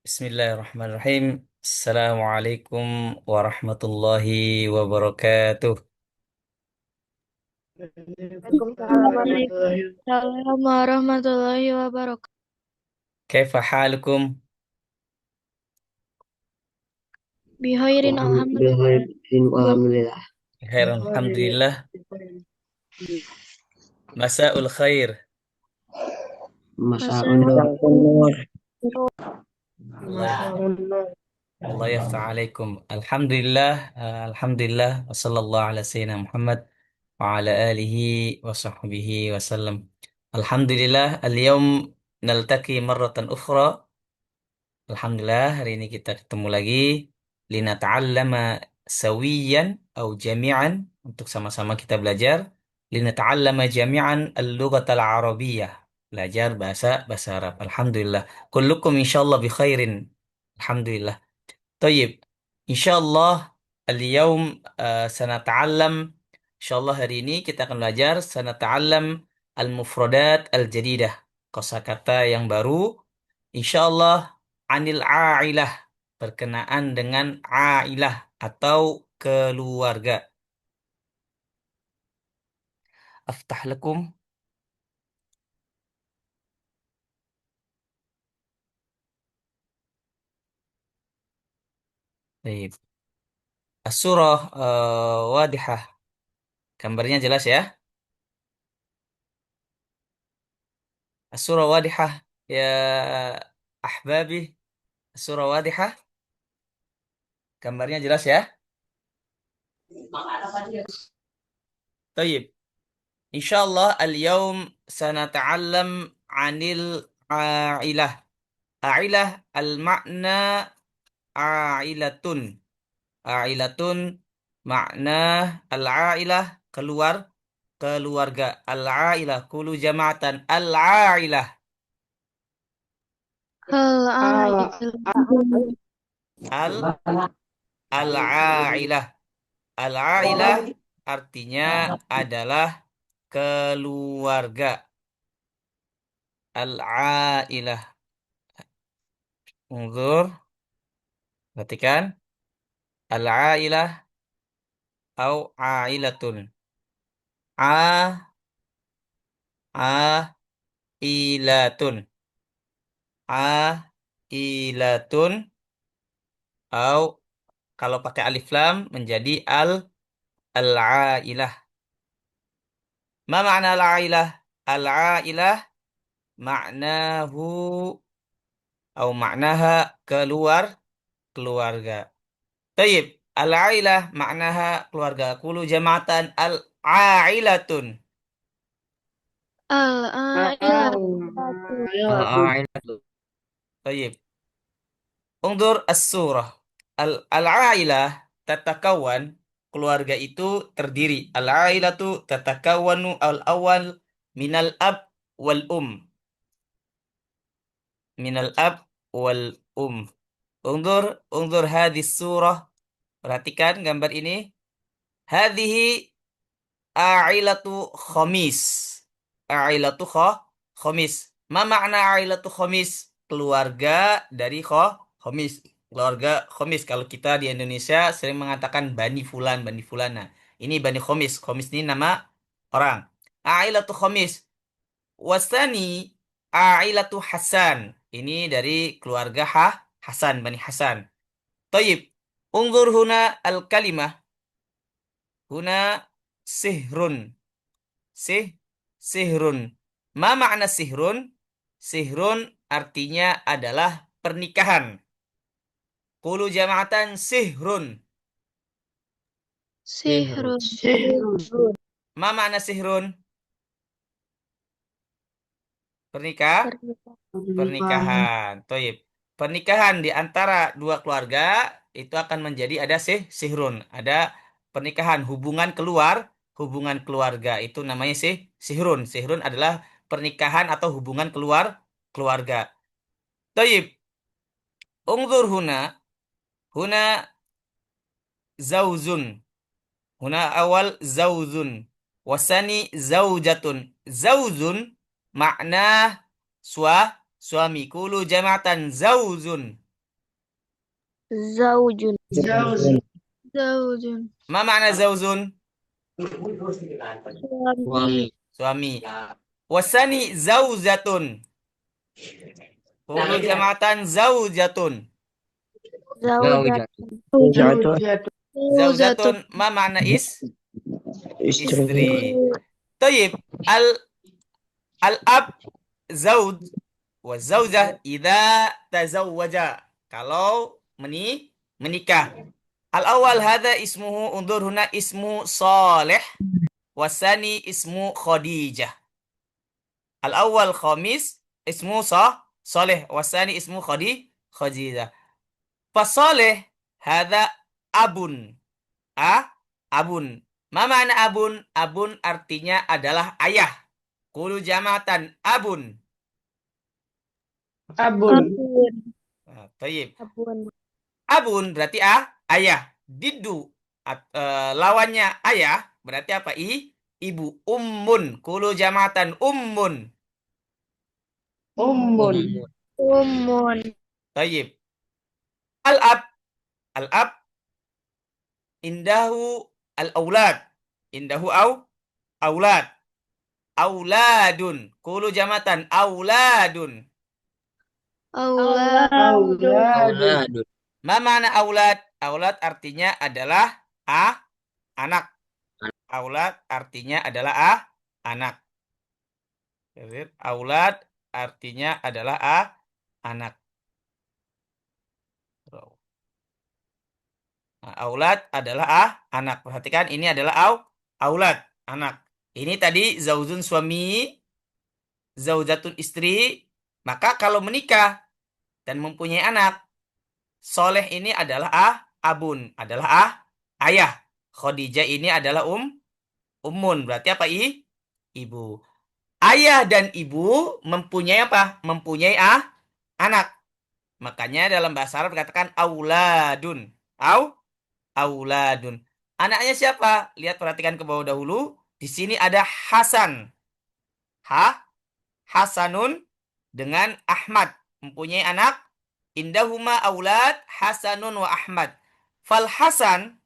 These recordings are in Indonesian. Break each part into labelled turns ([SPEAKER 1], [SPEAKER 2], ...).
[SPEAKER 1] Bismillahirrahmanirrahim. Assalamualaikum warahmatullahi wabarakatuh.
[SPEAKER 2] Waalaikumsalam warahmatullahi
[SPEAKER 3] Waalaikumsalam warahmatullahi wabarakatuh.
[SPEAKER 1] Kaifa halukum?
[SPEAKER 3] Bihairin alhamdulillah.
[SPEAKER 2] Alhamdulillah.
[SPEAKER 1] Khair, alhamdulillah. Masa'ul khair.
[SPEAKER 2] Masyaun
[SPEAKER 1] Allah Allah yaftah alaikum. Alhamdulillah, alhamdulillah. Wassallallahu ala sayyidina Muhammad wa ala alihi wa sahbihi wasallam. Alhamdulillah, al-yawm naltaqi marratan ukhra. Alhamdulillah, hari ini kita ketemu lagi. Linata'allama sawiyan atau jami'an. Untuk sama-sama kita belajar. Linata'allama jami'an al-lughat al-arabiyyah. Belajar bahasa Arab. Alhamdulillah. Kullukum insyaallah bi khairin. Alhamdulillah. Tayyib. Insyaallah al-yawm sanata'allam. Insyaallah hari ini kita akan belajar sanata'allam al-mufradat al-jadidah. Kosakata yang baru. Insyaallah anil ailah berkenaan dengan ailah atau keluarga. Aftah lakum. Baik. As-surah wadihah. Gambarnya jelas ya. As-surah wadihah ya ahbabi. As-surah wadihah. Gambarnya jelas ya. Tayyib. Insyaallah al-yawm sanata'allam anil ailah. Ailah al-ma'na ailatun. Ailatun makna al-ailah keluarga. Al-ailah kulu jama'atan al-ailah.
[SPEAKER 3] Al-ail.
[SPEAKER 1] Al al-ailah. Al-ailah artinya adalah keluarga. Al-ailah. Unzur, perhatikan. Al-ailah au ailatun. A ilatun. Ilatun au kalau pakai alif lam menjadi al-ailah. Ma makna al-ailah? Al-ailah maknahu atau maknaha keluarga. Tayyib. Al-ailah maknaha keluarga. Kulu jama'atan al-ailatun.
[SPEAKER 3] Al-ailah.
[SPEAKER 2] Al-ailah.
[SPEAKER 1] Tayyib. Undur as-surah. Al-ailah tatakawan keluarga itu terdiri. Al-ailatu tatakawanu al-awal minal ab wal minal ab wal um. Undur hadis surah. Perhatikan gambar ini. Hadhihi a'ilatu khamis. A'ilatu khamis. Ma makna a'ilatu khamis? Keluarga dari khamis. Keluarga khamis. Kalau kita di Indonesia sering mengatakan Bani Fulan, Bani Fulana. Ini Bani Khamis. Khamis ini nama orang. A'ilatu khamis. Wasani a'ilatu Hasan. Ini dari keluarga Hasan, Bani Hasan. Tayyib. Unzur huna al-kalimah. Huna sihrun. Sih, sihrun. Ma makna sihrun? Sihrun artinya adalah pernikahan. Qulu jama'atan sihrun.
[SPEAKER 3] Sihrun.
[SPEAKER 1] Ma makna sihrun? Pernikahan. Toib. Pernikahan di antara dua keluarga itu akan menjadi ada sihrun. Ada pernikahan hubungan keluarga itu namanya sihrun. Sihrun adalah pernikahan atau hubungan keluarga. Toib. Ungzur huna zauzun. Huna awal zauzun. Wasani zaujatun. Zauzun makna suami. Kulu jama'atan zauzun.
[SPEAKER 3] Zaujun.
[SPEAKER 2] Zauzun.
[SPEAKER 3] Zaujun.
[SPEAKER 1] Ma makna zauzun?
[SPEAKER 3] Suami.
[SPEAKER 1] Suami. Wasani zauzatun. Qulu jamatan zaujatun.
[SPEAKER 3] Zaujat.
[SPEAKER 2] Zaujatun.
[SPEAKER 3] Zaujatun.
[SPEAKER 1] Zaujatun ma makna
[SPEAKER 2] Istri.
[SPEAKER 1] istri. Tayyib. Al-ab zauj wa zaujah idza tazawwaja. Kalau menikah. Al-awwal hadza ismuhu undur huna ismu Saleh wasani ismu Khadijah. Al-awwal khamis ismu Saleh wasani ismu Khadijah. Fasaleh hadza abun. Abun. Ma makna abun? Abun artinya adalah ayah. Qulu jamatan abun.
[SPEAKER 2] Abun.
[SPEAKER 1] Nah, tayyib.
[SPEAKER 3] Abun.
[SPEAKER 1] Abun berarti ayah. Diddu lawannya ayah berarti apa? Ibu. Ummun. Qulu jamatan ummun.
[SPEAKER 2] Ummun.
[SPEAKER 3] Umun.
[SPEAKER 1] Tayyib. Al-ab. Al-ab indahu al-aulad. Indahu aulad. Auladun. Qulu jamatan auladun.
[SPEAKER 2] Auladun.
[SPEAKER 1] Ma mana aulad? Aulad artinya adalah anak. Aulad artinya adalah anak. Aulad artinya adalah anak. Nah, aulad adalah anak. Perhatikan ini adalah aulad, anak. Ini tadi zaujun suami, zaujatun istri. Maka kalau menikah dan mempunyai anak, Soleh ini adalah abun, adalah ayah. Khadijah ini adalah umun. Berarti apa ibu. Ayah dan ibu mempunyai apa? Mempunyai anak. Makanya dalam bahasa Arab dikatakan auladun. Auladun. Anaknya siapa? Lihat perhatikan ke bawah dahulu. Di sini ada Hasan. Hasanun dengan Ahmad. Mempunyai anak. Indahuma aulad Hasanun wa Ahmad. Fal Hasan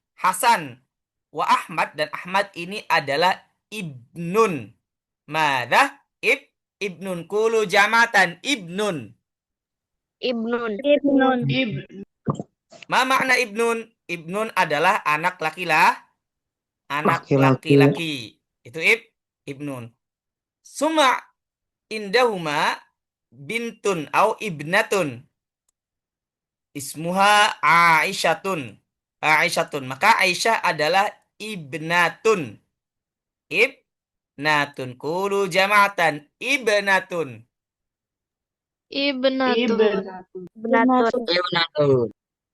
[SPEAKER 1] wa Ahmad dan Ahmad ini adalah ibnun. Mada? Ibnun. Kulu jamatan ibnun.
[SPEAKER 3] Ibnun.
[SPEAKER 1] Ma makna ibnun? Ibnun adalah anak anak
[SPEAKER 2] Laki-laki.
[SPEAKER 1] laki-laki. Itu ibnun. Suma indahuma bintun au ibnatun. Ismuha Aisyatun. Aisyatun. Maka Aisyah adalah ibnatun. Ibnatun. Kulu jamatan ibnatun.
[SPEAKER 3] Ibnatun. Ibnatun.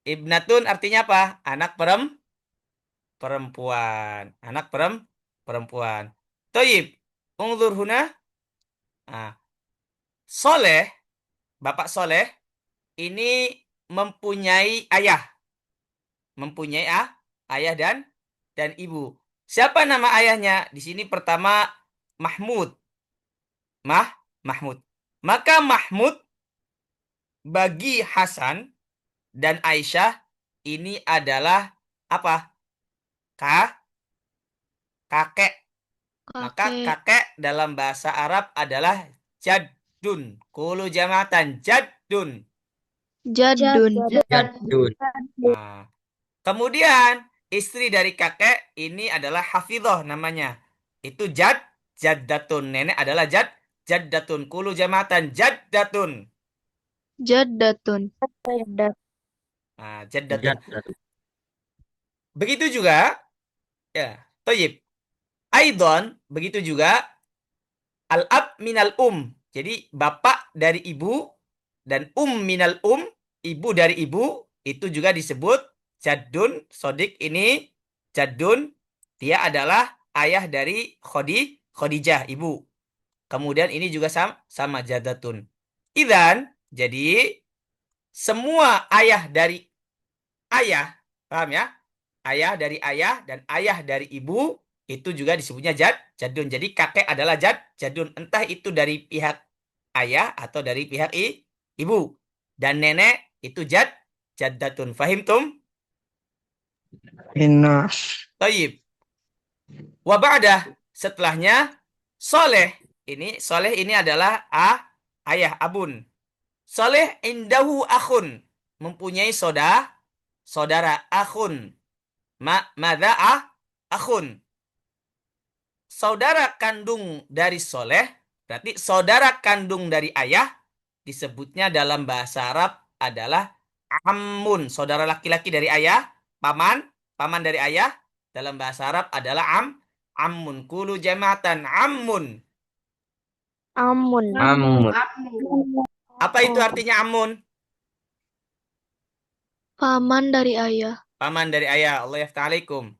[SPEAKER 1] Ibnatun artinya apa? Anak perempuan. Anak perempuan. Toyib. Ungdur huna. Nah, Soleh, Bapak Soleh, ini mempunyai ayah. Mempunyai ayah dan ibu. Siapa nama ayahnya? Di sini pertama Mahmud. Mahmud. Maka Mahmud bagi Hasan dan Aisyah ini adalah apa? Kakek. Maka kakek dalam bahasa Arab adalah jaddun. Kulu jamatan jaddun.
[SPEAKER 3] Jaddun.
[SPEAKER 1] Nah, kemudian istri dari kakek ini adalah hafidhoh namanya. Itu jaddatun. Nenek adalah jaddatun. Kulu jamatan jaddatun.
[SPEAKER 3] Jaddatun.
[SPEAKER 1] Nah, jaddatun. Begitu juga ya, toyib. Aidon, begitu juga al-ab minal Jadi bapak dari ibu dan minal ibu dari ibu itu juga disebut jaddun. Sodik ini jaddun, dia adalah ayah dari Khadijah, ibu. Kemudian ini juga sama jaddatun. Idan, jadi semua ayah dari ayah, paham ya? Ayah dari ayah dan ayah dari ibu itu juga disebutnya jadun. Jadi kakek adalah jadun. Entah itu dari pihak ayah atau dari pihak ibu. Dan nenek itu jaddatun. Fahimtum?
[SPEAKER 2] Inna.
[SPEAKER 1] Tayyib. Wa ba'dah, setelahnya soleh. Soleh ini adalah ayah, abun. Soleh indahu akhun, mempunyai saudara akhun. Madza akhun. Saudara kandung dari soleh, berarti saudara kandung dari ayah, disebutnya dalam bahasa Arab adalah ammun. Saudara laki-laki dari ayah, paman dari ayah, dalam bahasa Arab adalah ammun. Kulu jamatan ammun.
[SPEAKER 3] Amun.
[SPEAKER 2] Amun.
[SPEAKER 1] Apa itu artinya ammun?
[SPEAKER 3] Paman dari ayah.
[SPEAKER 1] Paman dari ayah. Allah yafta'alaikum.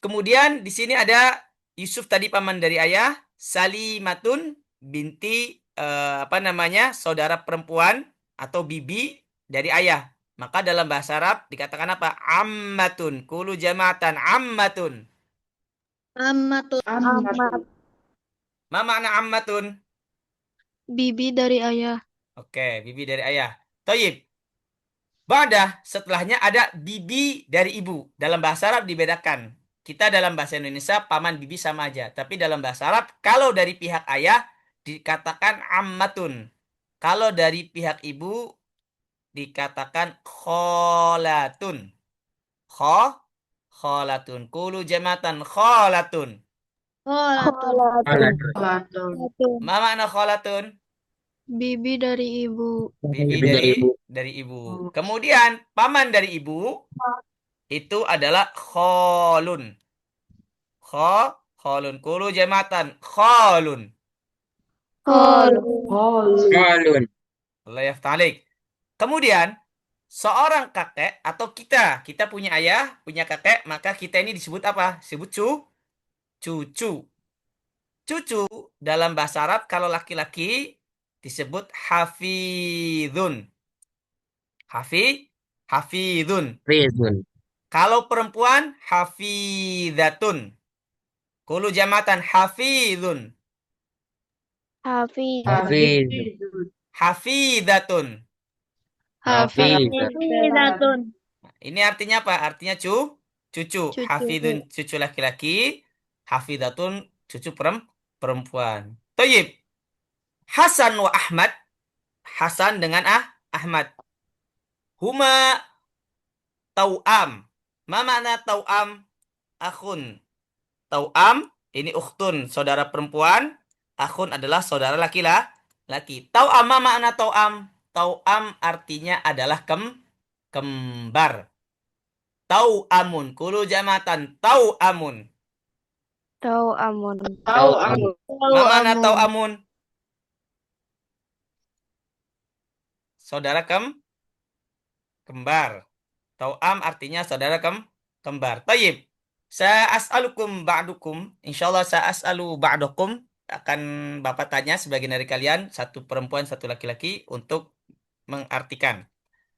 [SPEAKER 1] Kemudian di sini ada Yusuf tadi paman dari ayah, Salimatun binti apa namanya? Saudara perempuan atau bibi dari ayah. Maka dalam bahasa Arab dikatakan apa? Ammatun. Kulu jamatan ammatun.
[SPEAKER 3] Amat.
[SPEAKER 1] Ma makna ammatun?
[SPEAKER 3] Bibi dari ayah.
[SPEAKER 1] Oke, bibi dari ayah. Toyib. Ba'dah, setelahnya ada bibi dari ibu. Dalam bahasa Arab dibedakan. Kita dalam bahasa Indonesia paman bibi sama aja. Tapi dalam bahasa Arab, kalau dari pihak ayah dikatakan ammatun. Kalau dari pihak ibu dikatakan kholatun. Kho, kholatun. Kulu jamatan kholatun.
[SPEAKER 3] Kholatun.
[SPEAKER 1] Ma makna kholatun?
[SPEAKER 3] Bibi dari ibu.
[SPEAKER 1] Bibi
[SPEAKER 2] Bibi dari ibu.
[SPEAKER 1] dari ibu. Kemudian paman dari ibu itu adalah kholun. Kholun. Kulu jamatan. Kholun.
[SPEAKER 2] Qalun.
[SPEAKER 1] Allah yaftalik. Kemudian, seorang kakek atau kita punya ayah, punya kakek, maka kita ini disebut apa? Disebut cucu. Cucu dalam bahasa Arab kalau laki-laki disebut hafidhun. Hafidhun.
[SPEAKER 2] Rizun.
[SPEAKER 1] Kalau perempuan hafidhatun. Kulu jamatan hafidhun.
[SPEAKER 3] Hafiz.
[SPEAKER 2] Hafiz.
[SPEAKER 1] Hafidhatun.
[SPEAKER 2] Hafiz.
[SPEAKER 3] Hafizatun.
[SPEAKER 1] Ini artinya apa? Artinya cucu. Hafidun
[SPEAKER 3] Cucu.
[SPEAKER 1] cucu laki-laki, hafidhatun cucu perempuan. Toyib. Hasan wa Ahmad. Hasan dengan Ahmad. Huma tau'am. Ma makna tau'am? Akhun. Tau'am ini ukhtun, saudara perempuan. Akhun adalah saudara laki-laki. Tau'am ma makna tau'am? Tau'am artinya adalah kembar. Tau'amun. Kulu jamatan. Tau'amun.
[SPEAKER 3] Tahu amun.
[SPEAKER 2] Tahu amun.
[SPEAKER 1] Ma mana tau'amun? Saudara kembar. Tau'am artinya saudara kembar. Tayyib. Sa'as'alukum ba'dukum. Insyaallah sa'as'alu ba'dukum. Akan Bapak tanya sebagian dari kalian. Satu perempuan, satu laki-laki. Untuk mengartikan.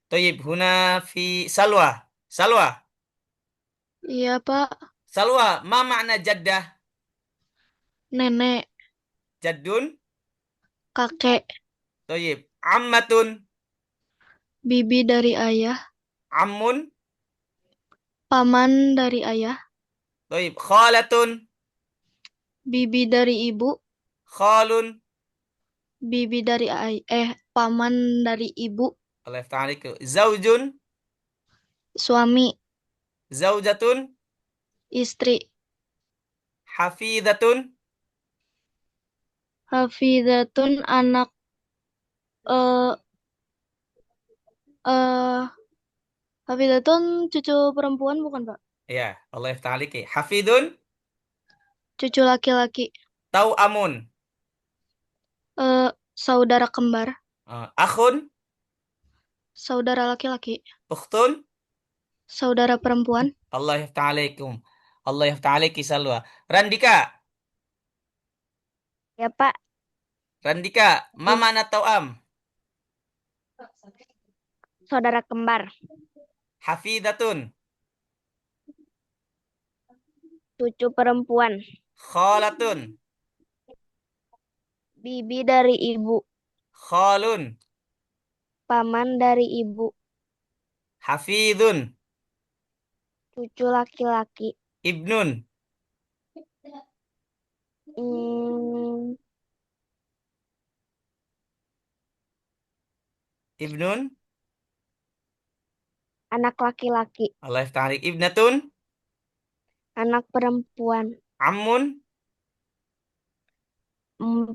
[SPEAKER 1] Tayyib. Huna fi salwa. Salwa.
[SPEAKER 3] Iya, Pak.
[SPEAKER 1] Salwa. Ma makna jaddah?
[SPEAKER 3] Nenek.
[SPEAKER 1] Jaddun.
[SPEAKER 3] Kakek.
[SPEAKER 1] Tayyib. Ammatun.
[SPEAKER 3] Bibi dari ayah.
[SPEAKER 1] Ammun.
[SPEAKER 3] Paman dari ayah.
[SPEAKER 1] Tayyib. Khalatun.
[SPEAKER 3] Bibi dari ibu.
[SPEAKER 1] Khalun.
[SPEAKER 3] Bibi dari paman dari ibu.
[SPEAKER 1] Allah yafta'aliku. Zaujun.
[SPEAKER 3] Suami.
[SPEAKER 1] Zaujatun.
[SPEAKER 3] Istri.
[SPEAKER 1] Hafidhatun.
[SPEAKER 3] Hafizatun anak eh eh Hafizatun cucu perempuan bukan, Pak?
[SPEAKER 1] Ya, Allah yafta'aliki. Hafidun.
[SPEAKER 3] Cucu laki-laki.
[SPEAKER 1] Tau'amun.
[SPEAKER 3] Saudara kembar.
[SPEAKER 1] Akhun.
[SPEAKER 3] Saudara laki-laki.
[SPEAKER 1] Ukhtun.
[SPEAKER 3] Saudara perempuan.
[SPEAKER 1] Allah yafta'alikum. Allah yafta'aliki salwa. Randika.
[SPEAKER 3] Ya, Pak.
[SPEAKER 1] Randika. Ma mana tau'am?
[SPEAKER 3] Saudara kembar.
[SPEAKER 1] Hafidhatun.
[SPEAKER 3] Cucu perempuan.
[SPEAKER 1] Khalatun.
[SPEAKER 3] Bibi dari ibu.
[SPEAKER 1] Khalun.
[SPEAKER 3] Paman dari ibu.
[SPEAKER 1] Hafidun.
[SPEAKER 3] Cucu laki-laki.
[SPEAKER 1] Ibnun.
[SPEAKER 3] Hmm,
[SPEAKER 1] Ibnun.
[SPEAKER 3] anak laki-laki.
[SPEAKER 1] Allah yaftah alaik. Ibnatun.
[SPEAKER 3] Anak perempuan.
[SPEAKER 1] Ammun.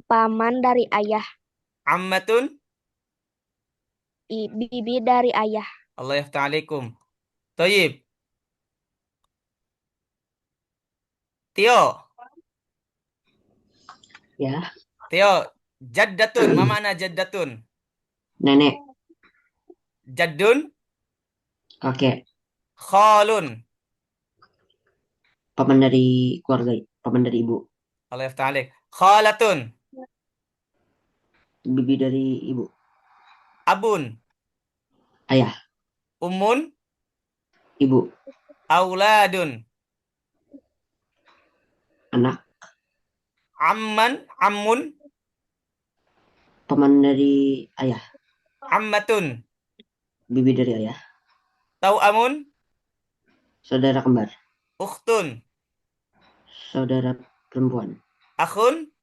[SPEAKER 3] Paman dari ayah.
[SPEAKER 1] Ammatun.
[SPEAKER 3] Bibi dari ayah.
[SPEAKER 1] Allah yaftah alaikum. Toyib. Tio.
[SPEAKER 2] Ya,
[SPEAKER 1] Tio. Jaddatun. Ma makna jaddatun?
[SPEAKER 2] nenek,
[SPEAKER 1] Jaddun.
[SPEAKER 2] kakek,
[SPEAKER 1] Khalun.
[SPEAKER 2] paman dari keluarga, paman dari ibu,
[SPEAKER 1] Allah yaftah alaik. Khalatun.
[SPEAKER 2] bibi dari ibu,
[SPEAKER 1] Abun.
[SPEAKER 2] ayah,
[SPEAKER 1] Ummun.
[SPEAKER 2] ibu,
[SPEAKER 1] Auladun.
[SPEAKER 2] anak,
[SPEAKER 1] Amman. Ammun.
[SPEAKER 2] paman dari ayah,
[SPEAKER 1] Ammatun.
[SPEAKER 2] bibi dari ayah,
[SPEAKER 1] Tau'amun.
[SPEAKER 2] saudara kembar,
[SPEAKER 1] Ukhtun.
[SPEAKER 2] saudara perempuan,
[SPEAKER 1] Akhun.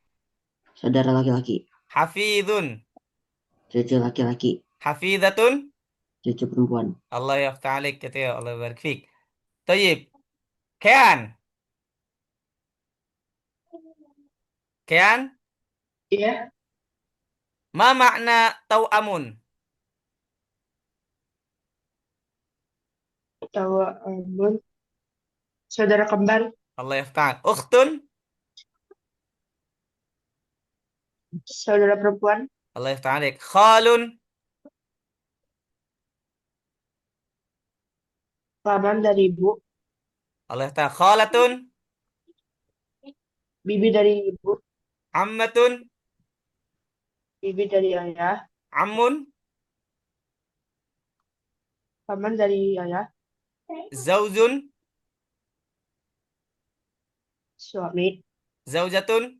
[SPEAKER 2] saudara laki-laki,
[SPEAKER 1] Hafidhun.
[SPEAKER 2] cucu laki-laki,
[SPEAKER 1] Hafidhatun.
[SPEAKER 2] cucu perempuan,
[SPEAKER 1] Allah yaftah alaik kata ya Allah barik fik. Tayyib. Kian. Kian.
[SPEAKER 4] Iya,
[SPEAKER 1] Ma makna tau'amun?
[SPEAKER 4] tahu Bun. Saudara kembar,
[SPEAKER 1] Allah yaftah. Ukhtun.
[SPEAKER 4] saudara perempuan,
[SPEAKER 1] Allah yaftah alaik. Khalun.
[SPEAKER 4] paman dari ibu,
[SPEAKER 1] Allah yaftah. Khalatun.
[SPEAKER 4] bibi dari ibu,
[SPEAKER 1] Ammatun.
[SPEAKER 4] bibi dari ayah,
[SPEAKER 1] Ammun.
[SPEAKER 4] paman dari ayah,
[SPEAKER 1] Zaujun.
[SPEAKER 4] suami,
[SPEAKER 1] Zaujatun.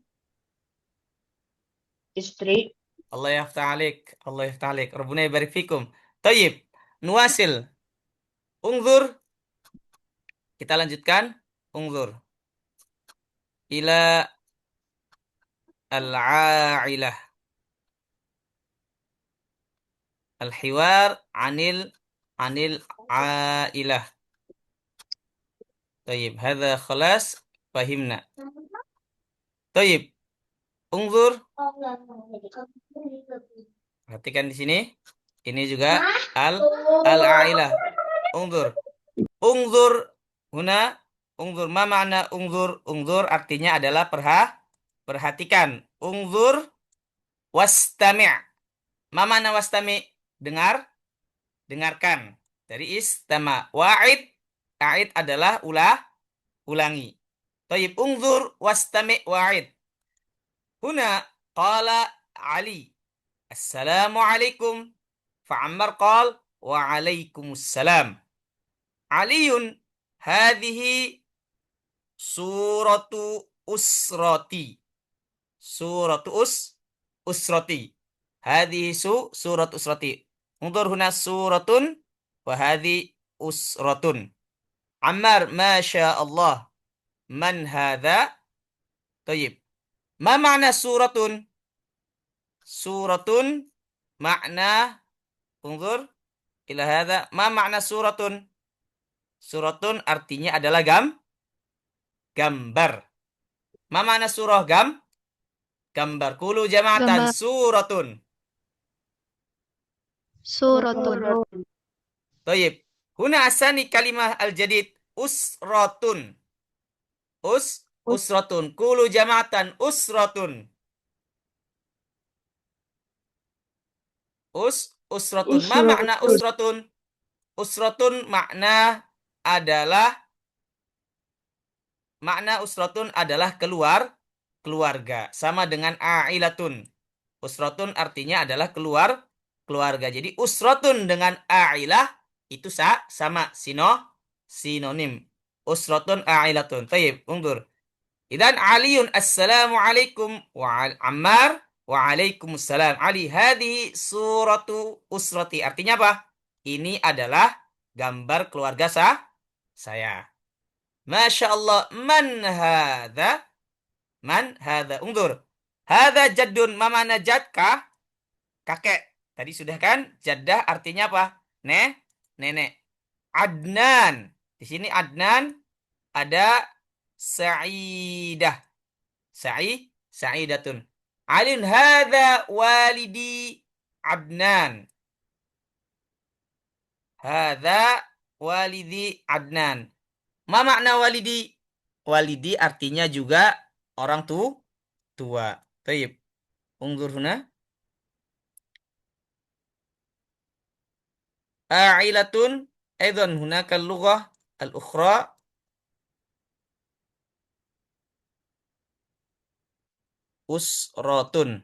[SPEAKER 4] istri,
[SPEAKER 1] Allah yaftah alaik. Allah yaftah alaik. Rabbuna yabarik fikum. Tayyib. Nuasil. Ungzur. Kita lanjutkan. Ungzur. Ila al-a'ilah. Al-hiwar anil ailah. طيب هذا خلاص فهمنا. طيب انظر, perhatikan di sini. Ini juga al-ailah. Unzur. Unzur huna. Unzur ma makna unzur? Unzur artinya adalah perhatikan. Unzur wastami'. Ma makna wastami'? Dengar, dengarkan. Dari istama. Wa'id. A'id adalah ulangi. Tayyib unzur wastami' wa'id. Huna qala Ali. Assalamualaikum. Fa'ammar qal wa'alaikumussalam. Aliyun hadhihi suratu usrati. Suratu usrati. Hadhihi surat usrati. Unzur huna suratun wa hadhi usratun. Ammar, masya Allah. Man hadha? Tayyib. Ma makna suratun? Suratun makna, unzur ila hadha. Ma makna suratun? Suratun artinya adalah gambar. Ma makna surah? Gambar. Kulu jama'atan
[SPEAKER 3] Gambar.
[SPEAKER 1] suratun.
[SPEAKER 3] Suratun.
[SPEAKER 1] Tayyib. Huna asani kalimah al-jadid usratun. Usratun. Kulu jama'atan usratun. Usratun. Ma makna
[SPEAKER 4] usratun,
[SPEAKER 1] usratun? Usratun makna usratun adalah keluarga. Sama dengan a'ilatun. Usratun artinya adalah keluarga. Jadi usratun dengan a'ilah itu sama sinonim. Usratun a'ilatun. Tayyib, undur. Idan Aliun assalamualaikum wa Ammar waalaikumsalam. Ali, hadhihi suratu usrati. Artinya apa? Ini adalah gambar keluarga saya. Masya Allah, man hadha? Man hadha? Undur. Hadha jaddun, ma mana jad kah? Kakek. Tadi sudah kan? Jaddah artinya apa? Nenek. Adnan. Di sini Adnan ada Sa'idah. Sa'idatun. Alin hadha walidi Adnan. Hadha walidi Adnan. Ma makna walidi? Walidi artinya juga orang tua. Taib. Undur huna. A'ilatun. Aidan hunaka al-lughah al-ukhra. Usratun.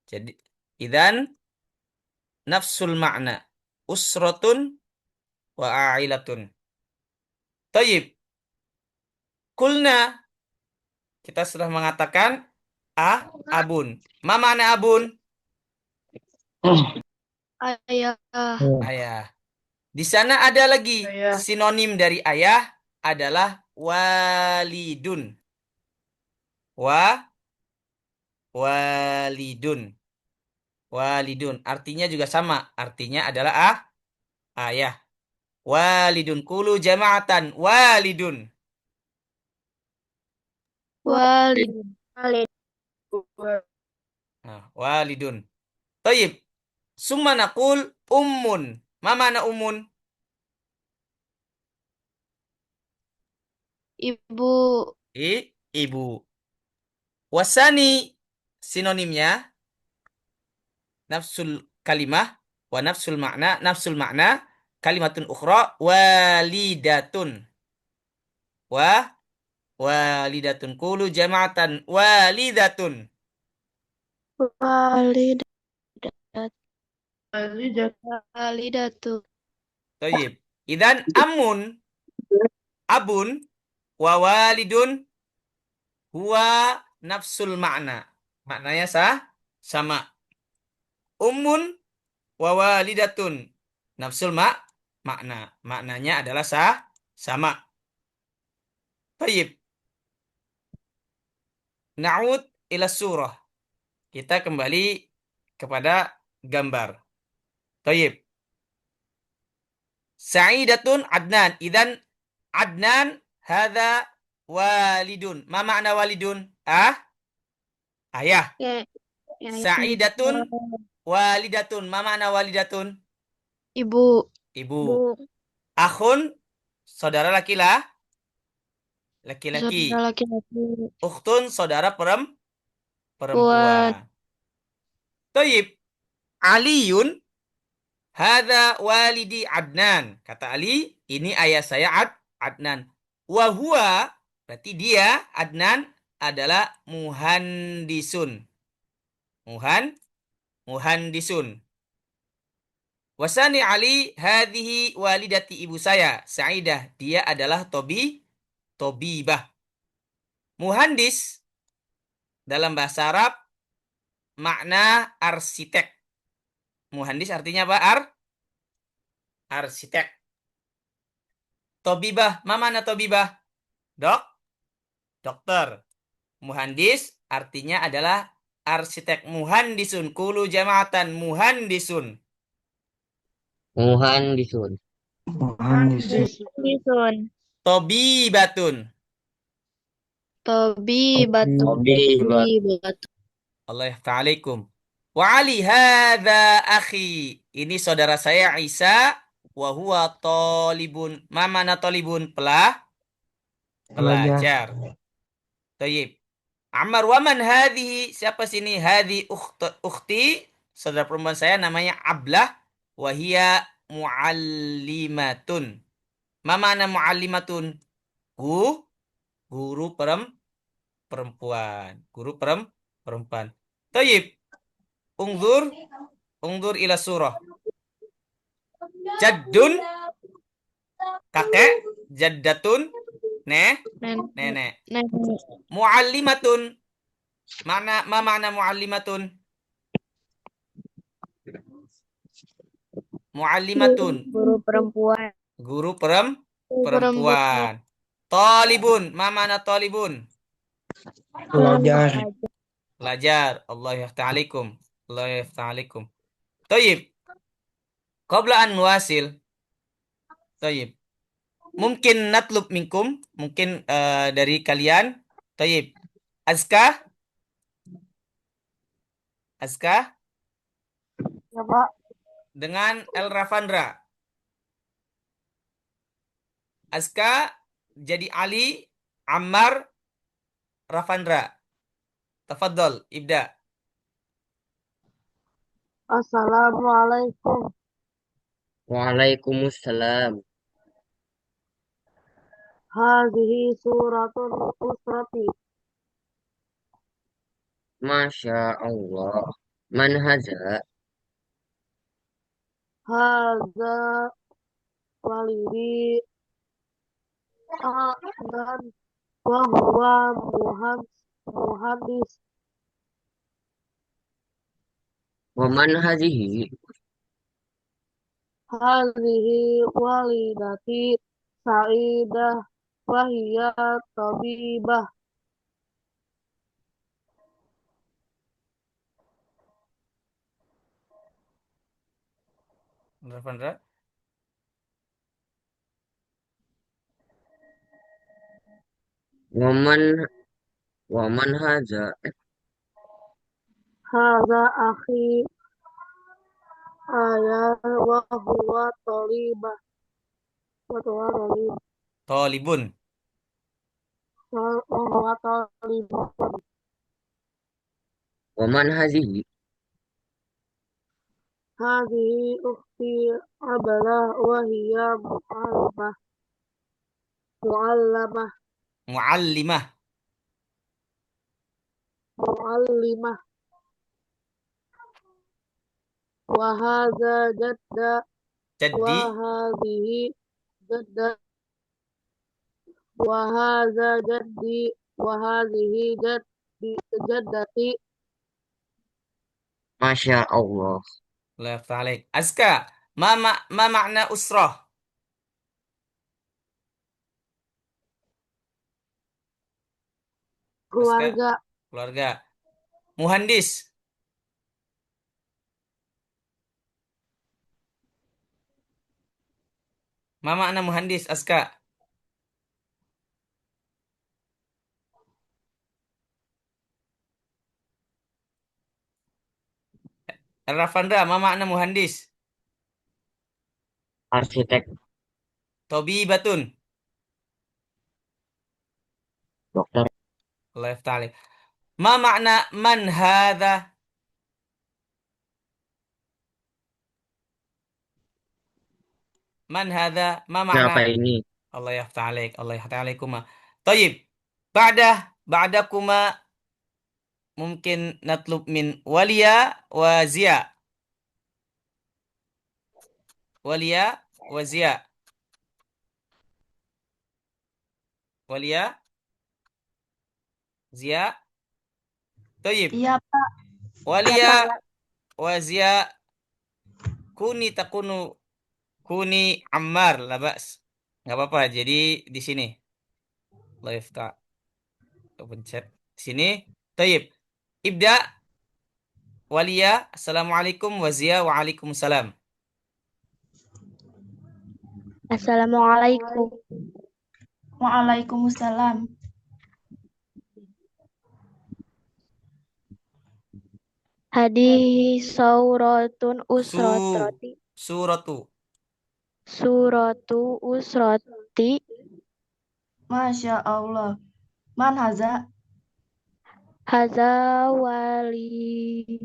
[SPEAKER 1] Jadi, idan nafsul makna. Usratun wa a'ilatun. Taib. Kulna. Kita sudah mengatakan abun. Ma mana abun?
[SPEAKER 3] Ayah.
[SPEAKER 1] Ayah. Di sana ada lagi
[SPEAKER 4] Ayah.
[SPEAKER 1] sinonim dari ayah adalah walidun. Walidun. Walidun. Artinya juga sama. Artinya adalah ayah. Walidun. Kulu jama'atan. Walidun.
[SPEAKER 3] Walid.
[SPEAKER 1] Nah, walidun. Taib. Summa naqul ummun. Ma mana ummun?
[SPEAKER 3] Ibu.
[SPEAKER 1] Ibu. Wasani sinonimnya nafsul kalimah wa nafsul makna kalimatun ukhra walidatun walidatun qulu jama'atan walidatun.
[SPEAKER 3] Walidat.
[SPEAKER 4] Walidat.
[SPEAKER 3] Walidatu.
[SPEAKER 1] Thayyib. Idan abun wa walidun huwa nafsul makna. Maknanya sama. Ummun wa walidatun nafsul makna. Maknanya adalah sama. Baik. Na'ud ila surah. Kita kembali kepada gambar. Baik. Sa'idatun Adnan. Idan Adnan hadza walidun. Ma makna walidun? Ayah. Sa'idatun walidatun. Ma makna walidatun?
[SPEAKER 3] Ibu.
[SPEAKER 1] Ibu. Akhun saudara laki-laki.
[SPEAKER 3] Saudara laki-laki.
[SPEAKER 1] Ukhtun saudara perempuan. Taib. Aliyun hadza walidi Adnan. Kata Ali, ini ayah saya Adnan. Wa huwa berarti dia Adnan adalah muhandisun. Muhandisun. Wasani Ali hadhihi walidati ibu saya Sa'idah. Dia adalah tobibah. Muhandis dalam bahasa Arab makna arsitek. Muhandis artinya apa? Arsitek. Tobibah, ma mana tobibah? Dokter. Muhandis artinya adalah arsitek. Muhandisun. Kulu jama'atan muhandisun.
[SPEAKER 2] Muhandisun.
[SPEAKER 3] Bisun.
[SPEAKER 1] Tobibatun.
[SPEAKER 3] Tobibatu. Tobibatu.
[SPEAKER 1] Allah yahfa'alaikum. Wa ali hadha akhi. Ini saudara saya Isa. Wa huwa talibun. Ma mana talibun? Pelajar. Tayyib. Ammar wa man hadhihi? Siapa sini? Hadhi ukhti. Saudara perempuan saya namanya Ablah. Wa hiya muallimatun. Ma mana muallimatun? Guru perempuan. Guru perempuan. Tayyib. Ungdur ila surah. Jaddun. Kakek. Jaddatun. Nenek.
[SPEAKER 3] Nenek.
[SPEAKER 1] Muallimatun. Ma makna muallimatun? Muallimatun.
[SPEAKER 3] Guru perempuan.
[SPEAKER 1] Guru
[SPEAKER 3] Guru perempuan.
[SPEAKER 1] perempuan. Talibun. Ma mana talibun?
[SPEAKER 5] Belajar.
[SPEAKER 1] Belajar. Allah yafta'alikum. Allah yafta'alikum. Toyib. Qabla an nuwasil. Toyib. Mungkin natlub minkum. Mungkin dari kalian. Toyib. Azka. Azka.
[SPEAKER 4] Ya, Pak.
[SPEAKER 1] Dengan El Rafandra. Azka jadi Ali, Ammar, Rafandra. Tafadhol, ibda.
[SPEAKER 4] Assalamualaikum.
[SPEAKER 5] Waalaikumsalam.
[SPEAKER 4] Hadhihi suratul usrati.
[SPEAKER 5] Masya Allah. Man haza?
[SPEAKER 4] Hadza walidi dan wa huwa muhandis.
[SPEAKER 5] Wa man hazihi?
[SPEAKER 4] Hadhihi walidati sa'idah wa hiya tabibah.
[SPEAKER 1] Rafandra.
[SPEAKER 5] Wa man haza?
[SPEAKER 4] Hadza akhi ayah wa huwa talibah. Wa huwa talib.
[SPEAKER 1] Talibun.
[SPEAKER 4] Wa huwa talibah.
[SPEAKER 5] Wa man hazihi?
[SPEAKER 4] Hadhihi ukhti Ablah wa hiya mu'allamah
[SPEAKER 1] Muallimah.
[SPEAKER 4] mu'allimah wa hadza jadda wa
[SPEAKER 1] Jaddi.
[SPEAKER 4] hadhihi jadda wa hadza jaddi wa hadhihi jaddati.
[SPEAKER 5] Masya Allah.
[SPEAKER 1] Allah yafta'alik. Azka. Ma makna usrah? Azka.
[SPEAKER 4] Keluarga.
[SPEAKER 1] Keluarga. Muhandis. Ma makna muhandis, Azka? Rafandra, ma makna muhandis?
[SPEAKER 5] Arsitek.
[SPEAKER 1] Tabibatun.
[SPEAKER 5] Dokter.
[SPEAKER 1] Allah yafta'alik. Ma makna man hadha? Man hadha? Ma makna?
[SPEAKER 5] Siapa ini?
[SPEAKER 1] Allah yafta'alik. Allah yafta'alikuma. Tayyib. Ba'dakuma mungkin natlub min Walia wa Zia. Walia wa Zia. Walia, Zia. Tayyib.
[SPEAKER 4] Iya, Pak.
[SPEAKER 1] Walia wa Zia. Takunu kuni Ammar la ba's. Enggak apa-apa. Jadi di sini. Allah yaftah. Pencet di sini. Tayyib. Ibda Walia. Assalamualaikum wa Zia. Waalaikumsalam.
[SPEAKER 3] Assalamualaikum.
[SPEAKER 6] Waalaikumsalam.
[SPEAKER 3] Hadihi suratun usrati.
[SPEAKER 1] Suratu.
[SPEAKER 3] Suratu usrati.
[SPEAKER 6] Masya Allah. Man haza?
[SPEAKER 3] Haza walida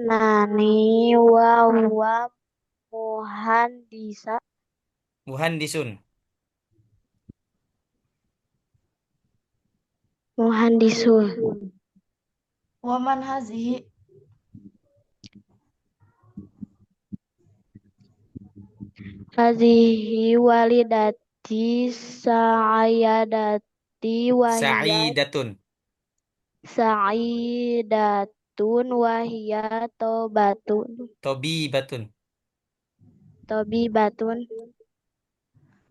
[SPEAKER 3] nani wa huwa muhandisa.
[SPEAKER 1] Muhandisun.
[SPEAKER 3] Muhandisun.
[SPEAKER 6] Wa man hazihi?
[SPEAKER 3] Hazihi walidati sa'ayadati wa hiya
[SPEAKER 1] Sa'idatun.
[SPEAKER 3] sa'idatun batun wahia tobatun.
[SPEAKER 1] Tobi batun.
[SPEAKER 3] Tobi batun.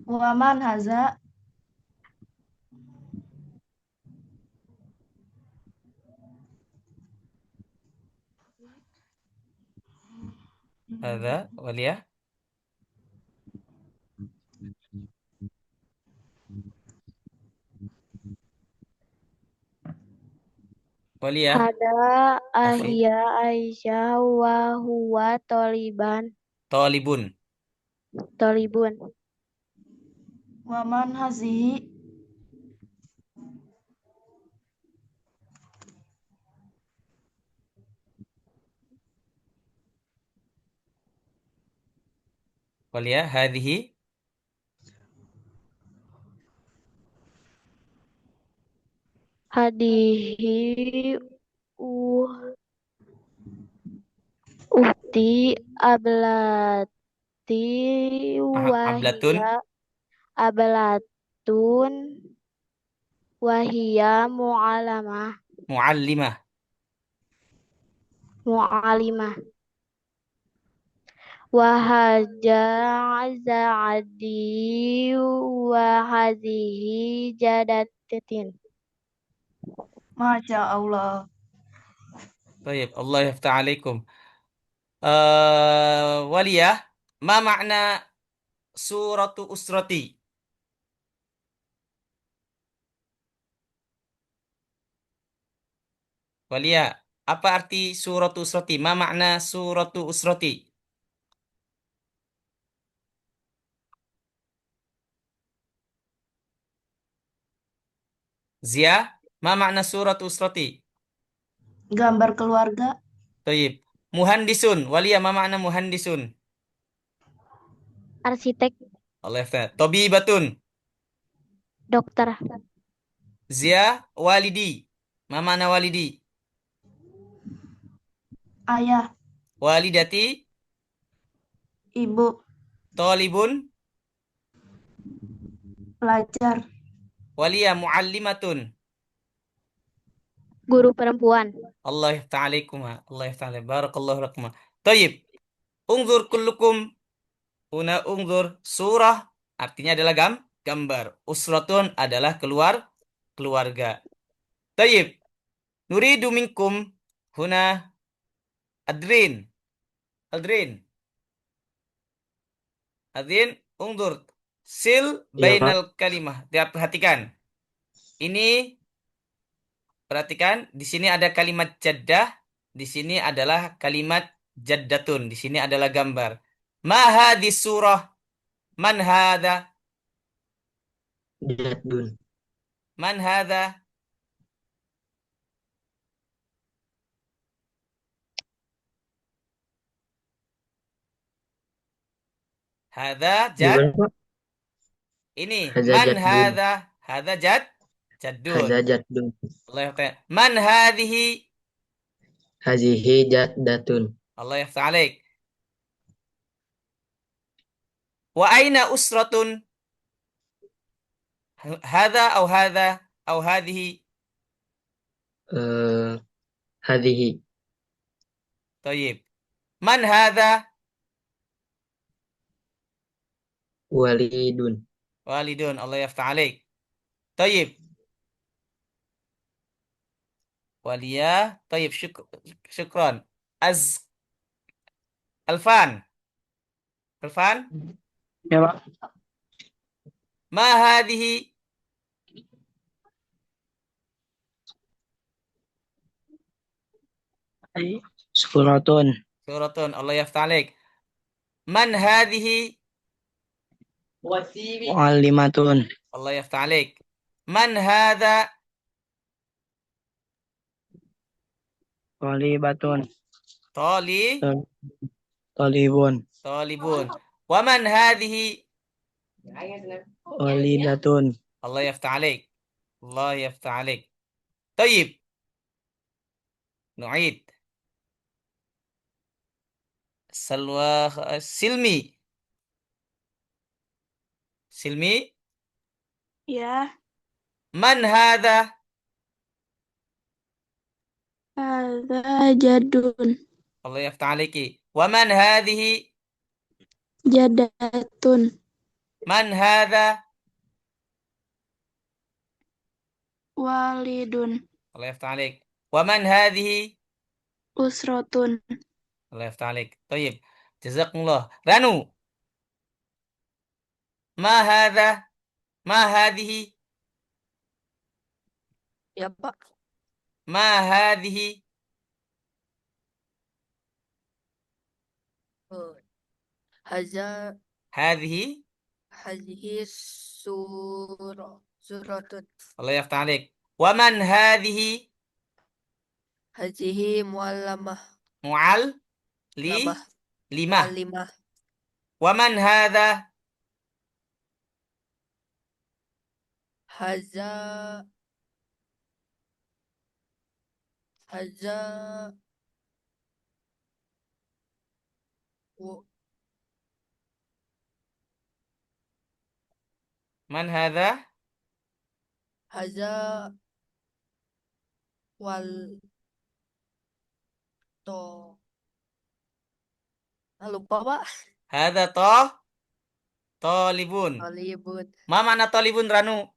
[SPEAKER 6] Waman haza.
[SPEAKER 1] Ada Walia. Walia.
[SPEAKER 3] Hada
[SPEAKER 1] Akhi.
[SPEAKER 3] ahia Aisyah wa huwa toliban.
[SPEAKER 1] Tolibun.
[SPEAKER 3] Tolibun.
[SPEAKER 6] Waman hazihi.
[SPEAKER 1] Walia. Hadhihi.
[SPEAKER 3] Hadihi uhti ablati
[SPEAKER 1] Ablatun.
[SPEAKER 3] wahia ablatun wahia mu'alamah.
[SPEAKER 1] Muallimah.
[SPEAKER 3] Mu'alimah. Wahaja za'adi wahazihi jadatin.
[SPEAKER 6] Masya Allah.
[SPEAKER 1] Baik, Allah yaftah alaikum. Walia, ma makna suratu usrati? Walia, apa arti suratu usrati? Ma makna suratu usrati? Zia, ma makna suratu usrati?
[SPEAKER 6] Gambar keluarga.
[SPEAKER 1] Baik. Muhandisun. Walia, ma makna muhandisun?
[SPEAKER 3] Arsitek,
[SPEAKER 1] Allah yaftah. Tobibatun.
[SPEAKER 3] dokter,
[SPEAKER 1] Zia, walidi. Ma makna walidi?
[SPEAKER 6] Ayah.
[SPEAKER 1] Walidati.
[SPEAKER 6] Ibu.
[SPEAKER 1] Tolibun.
[SPEAKER 6] Pelajar.
[SPEAKER 1] Walia, muallimatun.
[SPEAKER 3] guru perempuan.
[SPEAKER 1] Allah yaftah alaikum. Allah yaftah alaikum. Barakallahu lakum. Tayyib. Ungzur kullukum. Una ungzur. Surah artinya adalah gambar. Usratun adalah keluarga. Tayyib. Nuridu minkum. Huna adrin. Adrin. Adrin. Ungzur. Sil
[SPEAKER 2] Iya, Pak.
[SPEAKER 1] bainal kalimah. Dia perhatikan. Ini perhatikan. Di sini ada kalimat jaddah. Di sini adalah kalimat jaddatun. Di sini adalah gambar. Ma hadis surah. Man hada?
[SPEAKER 2] Jadun.
[SPEAKER 1] Man hada? Hada jad.
[SPEAKER 2] Gimana, Pak?
[SPEAKER 1] Ini
[SPEAKER 2] Haza
[SPEAKER 1] man
[SPEAKER 2] jadun.
[SPEAKER 1] hada? Hada jad. Jaddun.
[SPEAKER 2] Haza jadun.
[SPEAKER 1] Allah yaftah. Man hadhihi?
[SPEAKER 2] Hazihi jaddatun.
[SPEAKER 1] Allah yaftah alaik. Wa aina usratun? Hada au hada au hadhihi?
[SPEAKER 2] Eh, Hadhihi.
[SPEAKER 1] Tayyib. Man hada?
[SPEAKER 2] Walidun.
[SPEAKER 1] Walidun. Allah yaftah alaik. Tayyib. Waliyah. Tayyib. Syukran. Az. Alfan. Alfan.
[SPEAKER 4] Ya, Pak.
[SPEAKER 1] Ma hadhihi?
[SPEAKER 4] Suratun.
[SPEAKER 1] Suratun. Allah yaftah alaik. Man hadhihi?
[SPEAKER 4] Muallimatun.
[SPEAKER 1] Allah yaftah alaik. Man hadha?
[SPEAKER 4] Tolibatun.
[SPEAKER 1] Tali.
[SPEAKER 4] Tolibun.
[SPEAKER 1] Talibun. Wa man hadhihi?
[SPEAKER 4] Walidatun.
[SPEAKER 1] Allah yaftah alaik. Allah yaftah alaik. Tayyib. Nu'id. Salwa. Silmi. Silmi.
[SPEAKER 6] Ya.
[SPEAKER 1] Man hadha?
[SPEAKER 3] Hadza jadun.
[SPEAKER 1] Allah yaftah alaiki. Wa man hadhihi?
[SPEAKER 3] Jadatun.
[SPEAKER 1] Man hadha?
[SPEAKER 3] Walidun.
[SPEAKER 1] Allah yaftah alaik. Wa man hadhihi?
[SPEAKER 3] Usratun.
[SPEAKER 1] Allah yaftah alaik. Tayyib. Jazakumullah. Ranu. Ma hadha? Ma hadhihi?
[SPEAKER 4] Ya, Pak.
[SPEAKER 1] Ma hadhihi?
[SPEAKER 4] Haza
[SPEAKER 1] Hadhihi?
[SPEAKER 4] hazihi suratun.
[SPEAKER 1] Allah yaftah alaik. Wa man hadhihi?
[SPEAKER 4] Hazihi muallamah.
[SPEAKER 1] Mu'al? Li?
[SPEAKER 4] Lamah.
[SPEAKER 1] Limah.
[SPEAKER 4] Muallimah.
[SPEAKER 1] Wa man hadha?
[SPEAKER 4] Haza haza wa-
[SPEAKER 1] Man hadha?
[SPEAKER 4] haza wal to. Lupa, Pak.
[SPEAKER 1] Hadha talibun.
[SPEAKER 4] Talibun.
[SPEAKER 1] Ma mana talibun, Ranu?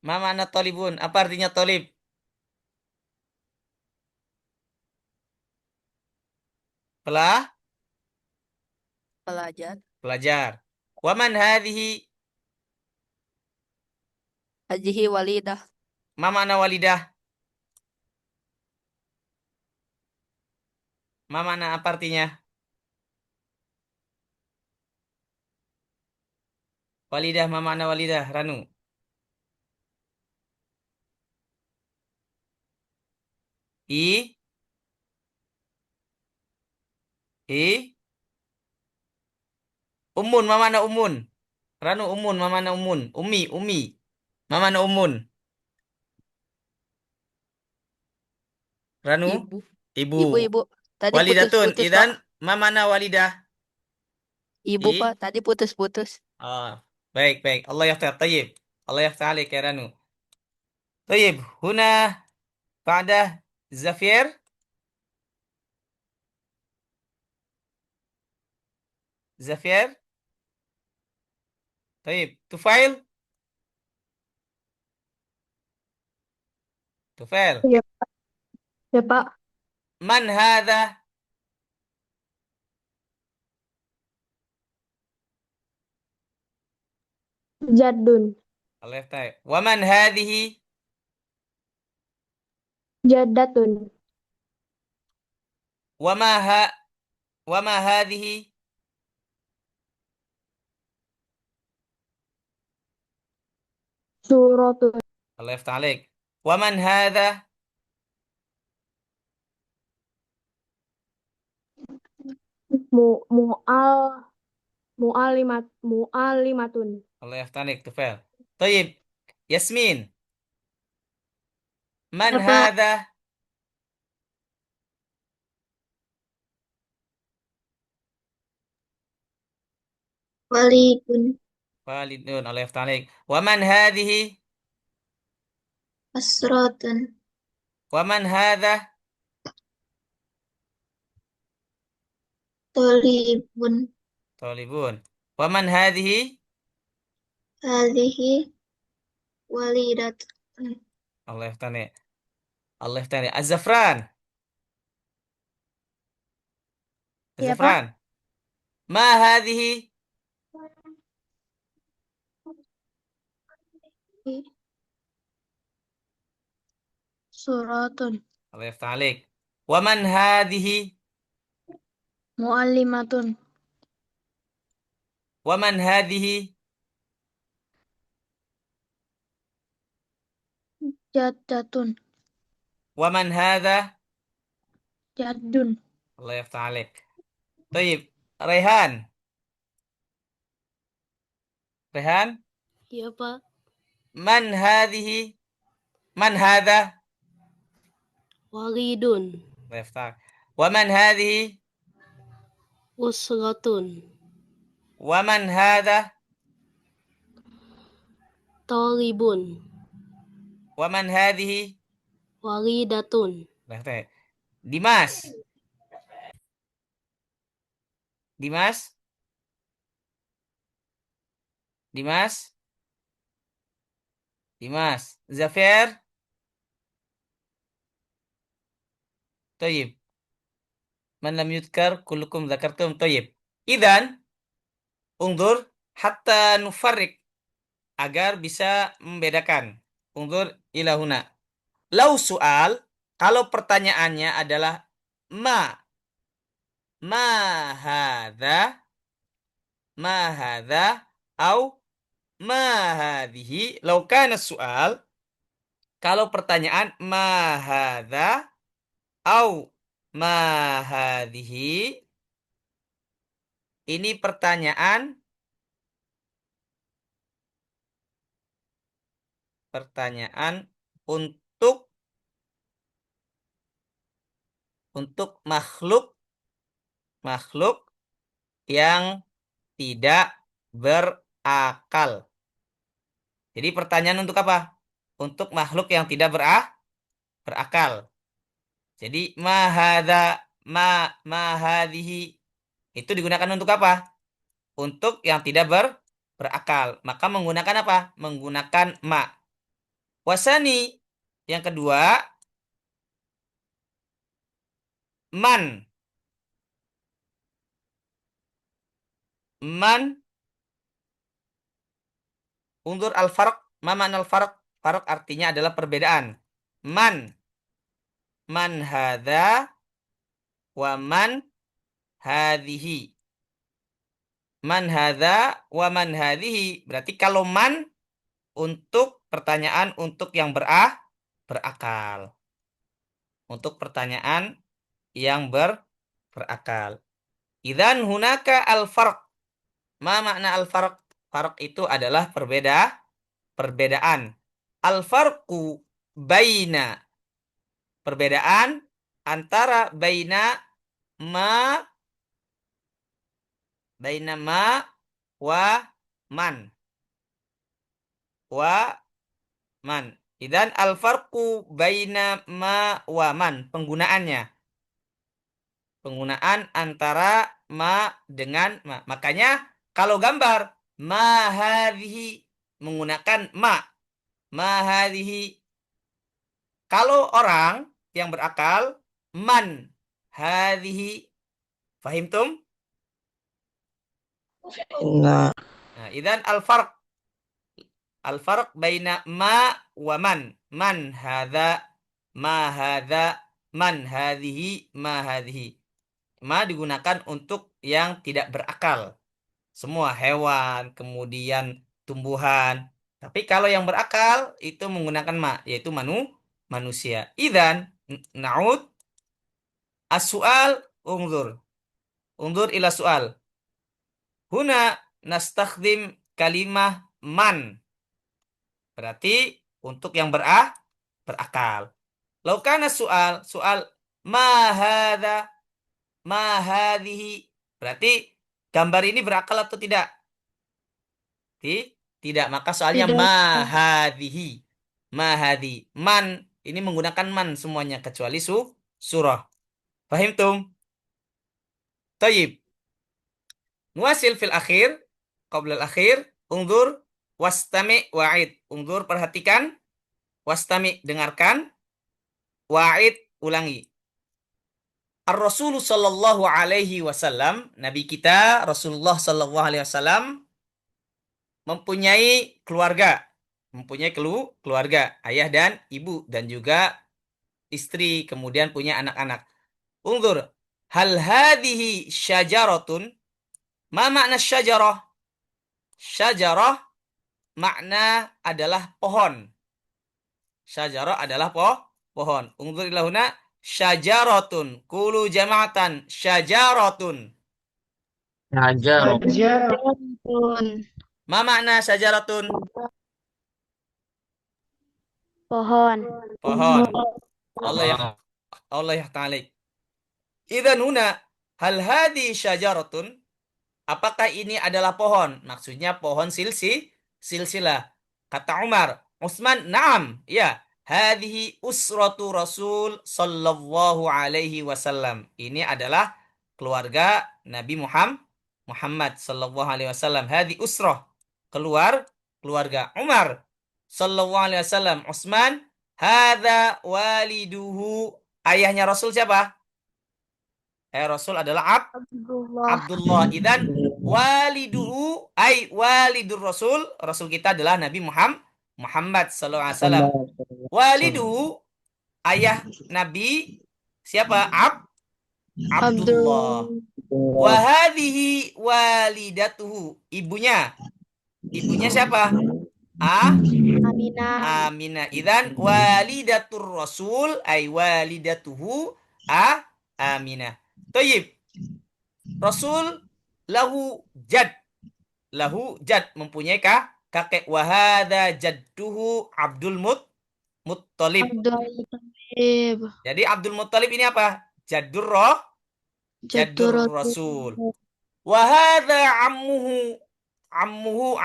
[SPEAKER 1] Ma mana talibun? Apa artinya talib?
[SPEAKER 4] Pelajar.
[SPEAKER 1] Pelajar. Wa man hadhihi?
[SPEAKER 4] Hazihi walidah.
[SPEAKER 1] Ma mana walidah? Ma mana apa artinya? Walidah, ma mana walidah, Ranu? I? I? Umun, ma mana umun? Ranu, umun, ma mana umun? Umi. Ma mana umun? Ranu?
[SPEAKER 4] Ibu.
[SPEAKER 1] Ibu.
[SPEAKER 4] Ibu. Tadi
[SPEAKER 1] Walidatun,
[SPEAKER 4] putus-putus, Pak.
[SPEAKER 1] idan ma mana walidah?
[SPEAKER 4] Ibu, Pak.
[SPEAKER 1] I?
[SPEAKER 4] Tadi putus-putus.
[SPEAKER 1] Ah, baik. Allah yaftah. Tayyib. Allah yaftah alaik ya Ranu. Tayyib. Huna ba'dah Zafir. Zafir. Tayyib. Tufail. Tufail.
[SPEAKER 6] Ya, ya Pak.
[SPEAKER 1] Man hadha?
[SPEAKER 6] Jadun.
[SPEAKER 1] Allah yaftah. Wa man hadhihi?
[SPEAKER 6] Jadatun.
[SPEAKER 1] Wa ma ha? Wa ma hadhihi?
[SPEAKER 6] Suratun.
[SPEAKER 1] Allah yaftah alaik. Wa man hadha?
[SPEAKER 6] Mu'al. Mu'alimatun.
[SPEAKER 1] Allah yaftah alaik. Tufail. Tayyib. Yasmin. Man
[SPEAKER 6] Ya Pak.
[SPEAKER 1] hadha?
[SPEAKER 6] Walidun.
[SPEAKER 1] Walidun. Allah yaftah alaik. Wa man hadhihi?
[SPEAKER 6] Asratun.
[SPEAKER 1] Wa man hadha?
[SPEAKER 6] Tolibun.
[SPEAKER 1] Talibun. Wa man hadhihi?
[SPEAKER 6] Hadhihi walidatun.
[SPEAKER 1] Allah yaftah alaik. Allah yaftah alaik. Az-Zafran.
[SPEAKER 6] Ya Pak.
[SPEAKER 1] Az-Zafran. Ma hadhihi?
[SPEAKER 6] Suratun.
[SPEAKER 1] Allah yaftah alaik. Wa man hadhihi?
[SPEAKER 6] Mu'allimatun.
[SPEAKER 1] Wa man hadhihi?
[SPEAKER 6] Jadatun.
[SPEAKER 1] Wa man hadha?
[SPEAKER 6] Jadun.
[SPEAKER 1] Allah yaftah alaik. Tayyib. Rehan. Rehan.
[SPEAKER 3] Iya, Pak.
[SPEAKER 1] Man hadhihi? Man hadha?
[SPEAKER 3] Walidun.
[SPEAKER 1] Allah yaftah. Wa man hadhihi?
[SPEAKER 3] Usratun.
[SPEAKER 1] Wa man hadha?
[SPEAKER 3] Talibun.
[SPEAKER 1] Wa man hadhihi?
[SPEAKER 3] Walidatun.
[SPEAKER 1] Berarti. Dimas. Dimas? Dimas? Dimas. Zafir? Toyib. Man lam yudkar kullukum zakartum. Toyib. Idan, ungdur hatta nufarrik. Agar bisa membedakan. Ungdur ilahuna. Lau soal, kalau pertanyaannya adalah ma hadha, au ma hadhihi. Lau kana soal, kalau pertanyaan ma hadha, au ma hadhihi, ini pertanyaan untuk makhluk yang tidak berakal. Jadi pertanyaan untuk apa? Untuk makhluk yang tidak berakal. Jadi mahadhihi itu digunakan untuk apa? Untuk yang tidak berakal. Maka menggunakan apa? Menggunakan ma. Wasani yang kedua, man. Undur al-farq. Ma ma'na al-farq? Farq artinya adalah perbedaan. Man hadha wa man hadhihi. Man hadha wa man hadhihi. Berarti kalau man untuk pertanyaan untuk yang berakal. Untuk pertanyaan yang berakal. Idzan hunaka al-farq. Ma makna al-farq? Farq itu adalah perbedaan. Al-farqu baina. Perbedaan antara baina ma wa man. Idan al-farqu baina ma wa man. Penggunaan antara ma dengan ma. Makanya kalau gambar ma hadhihi menggunakan ma. Ma hadhihi. Kalau orang yang berakal man hadhihi. Fahimtum?
[SPEAKER 5] Nah,
[SPEAKER 1] Idan al-farq baina ma wa man. Man hadha, ma hadha, man hadhihi, ma hadhihi. Ma digunakan untuk yang tidak berakal. Semua hewan, kemudian tumbuhan. Tapi kalau yang berakal itu menggunakan ma, yaitu manusia. Idan na'ud as-su'al unzur. Unzur ila su'al. Huna nastakhdim kalimah man. Berarti untuk yang berakal. Laukana soal ma hadha, ma hadhihi. Berarti gambar ini berakal atau tidak? Tidak. Maka soalnya
[SPEAKER 6] Tidak.
[SPEAKER 1] ma hadhihi. Ma hadhi. Man. Ini menggunakan man semuanya. Kecuali surah. Fahim tum? Tayyib. Nuasil fil akhir. Qabla al-akhir. Ungdur. Wastami wa'id. Ungdur perhatikan. Wastami dengarkan. Wa'id ulangi. Ar-Rasul sallallahu alaihi wasallam, Nabi kita Rasulullah sallallahu alaihi wasallam mempunyai keluarga. Mempunyai keluarga, ayah dan ibu dan juga istri, kemudian punya anak-anak. Unzur, hal hadhihi syajaratun? Ma makna syajarah? Syajarah makna adalah pohon. Syajarah adalah pohon. Unzur ila huna syajaratun. Qulu jama'atan syajaratun.
[SPEAKER 5] hajar.
[SPEAKER 6] Jatun.
[SPEAKER 1] Ma makna syajaratun?
[SPEAKER 3] Pohon.
[SPEAKER 1] Pohon. Allah ya ta'ala. Idzan huna hal hadhi syajaratun? Apakah ini adalah pohon? Maksudnya pohon silsilah. Kata Umar, Utsman, na'am. Ya, Hadhihi usratu Rasul sallallahu alaihi wasallam. Ini adalah keluarga Nabi Muhammad sallallahu alaihi wasallam. Hadhi usrah. Keluarga Umar sallallahu alaihi wasallam. Utsman, hadza waliduhu. Ayahnya Rasul siapa? Rasul adalah
[SPEAKER 4] Abdullah.
[SPEAKER 1] Abdullah. Idan waliduhu ay walidur Rasul. Rasul kita adalah Nabi Muhammad sallallahu alaihi wasallam. Waliduhu, ayah Nabi siapa? Abdullah. Wa hadhihi walidatuhu. Ibunya siapa?
[SPEAKER 3] Aminah.
[SPEAKER 1] Aminah. Idzan walidatur Rasul ay walidatuhu Aminah. Thayyib. Rasul lahu jad. Lahu jad, mempunyai kakek. Wa hadza jadduhu Abdul Muttalib.
[SPEAKER 3] Abdul Muttalib.
[SPEAKER 1] Jadi Abdul Muttalib ini apa? Jaddur
[SPEAKER 3] Jaddur
[SPEAKER 1] Rasul. Wa hadza ammuhu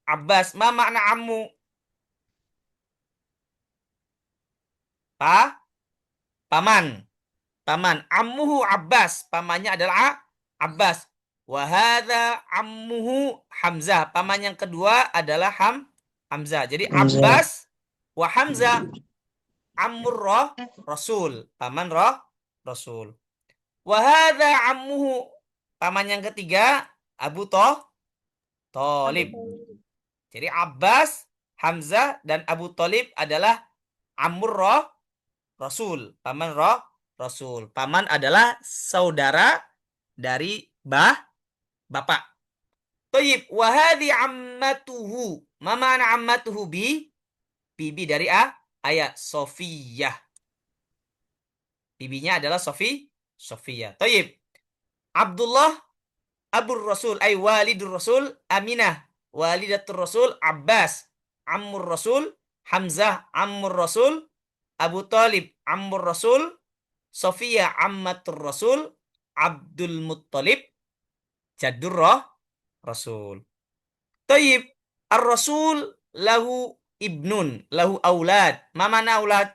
[SPEAKER 1] Abbas. Ma makna ammu? Paman. Ammuhu Abbas. Pamannya adalah Abbas. Wa hadza ammuhu Hamzah. Paman yang kedua adalah Hamzah. Jadi Abbas wa Hamzah ammur Rasul. Paman Rasul. Wa hadza ammuhu. Paman yang ketiga Abu Thalib. Jadi Abbas, Hamzah, dan Abu Thalib adalah ammur Rasul. Paman Rasul. Paman adalah saudara dari bapak. Thayyib. Wa hadhi ammatuhu. Ma ma'na ammatuhu bibi dari ayat Sofiyah. Bibinya adalah Sofiyah. Thayyib. Abdullah Abur Rasul ay walidur Rasul. Aminah walidatur Rasul. Abbas ammur Rasul. Hamzah ammur Rasul. Abu Talib ammur Rasul. Sofiyah ammatur Rasul. Abdul Muttalib jaddur Rasul. Tayyib. Ar-Rasul lahu ibnun. Lahu aulad. Ma mana aulad?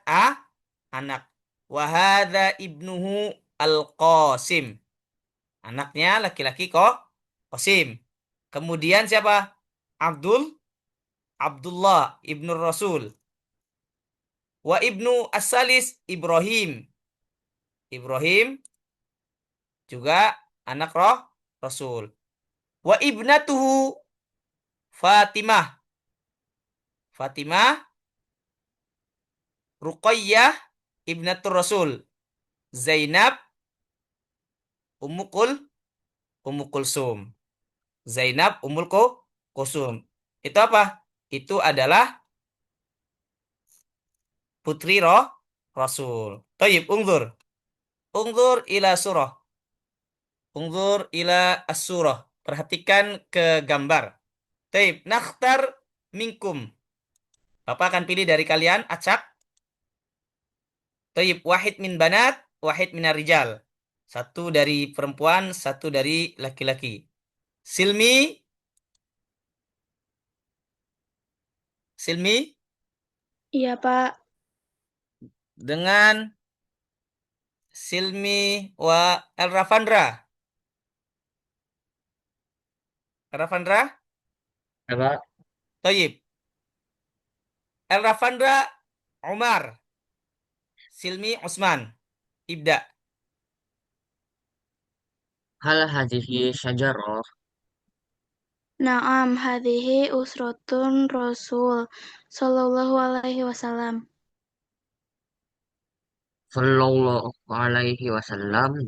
[SPEAKER 1] Anak. Wa hadza ibnuhu Al-Qasim. Anaknya laki-laki Qasim. Kemudian siapa? Abdullah ibnu Rasul. Wa ibnu as-salis Ibrahim. Ibrahim juga anak Rasul. Wa ibnatuhu Fatimah. Ruqayyah ibnatur Rasul. Zainab Ummu Kulsum. Zainab Ummul Kulsum. Itu apa? Itu adalah putri Rasul. Tayyib, ungzur. Ungzur ila surah. Ungzur ila as-surah. Perhatikan ke gambar. Tayyib, nakhtar minkum. Bapak akan pilih dari kalian, acak. Tayyib, wahid min banat, wahid min rijal. Satu dari perempuan, satu dari laki-laki. Silmi.
[SPEAKER 3] Iya, Pak.
[SPEAKER 1] Dengan Silmi wa Rafandra.
[SPEAKER 2] Apa?
[SPEAKER 1] Tayyib. Rafandra Umar. Silmi Usman. Ibda.
[SPEAKER 2] Hal hadhihi syajarah.
[SPEAKER 3] Naam, hadhihi usratun Rasul sallallahu alaihi wasallam.
[SPEAKER 2] Sallallahu alaihi wasallam.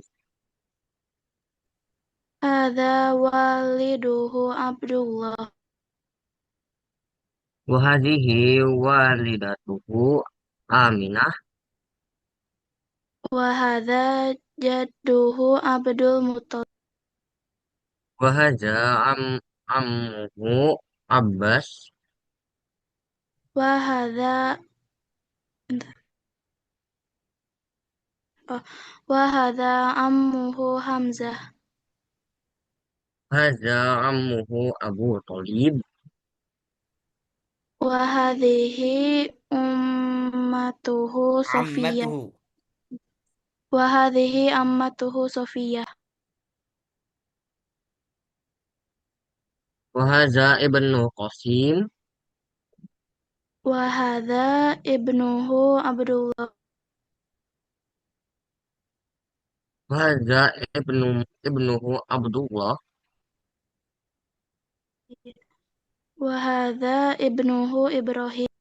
[SPEAKER 3] Hadza waliduhu Abdullah.
[SPEAKER 2] Wa hadhihi walidatuhu Aminah.
[SPEAKER 3] Wa hadza jadduhu Abdul Muttalib.
[SPEAKER 2] Wa hadza ammuhu Abbas.
[SPEAKER 3] Wa hadza wa hadza ammuhu Hamzah.
[SPEAKER 2] Hadza ammuhu Abu Thalib.
[SPEAKER 3] Wa hadhihi ammatuhu Sofiyah.
[SPEAKER 1] Ammatuhu.
[SPEAKER 3] Wa hadhihi ammatuhu Sofiyah.
[SPEAKER 2] Wa hadza ibnu Qasim.
[SPEAKER 3] Wa hadza ibnuhu Abdullah.
[SPEAKER 2] Wa hadza ibnuhu Abdullah.
[SPEAKER 3] Wa hadza ibnuhu Ibrahim.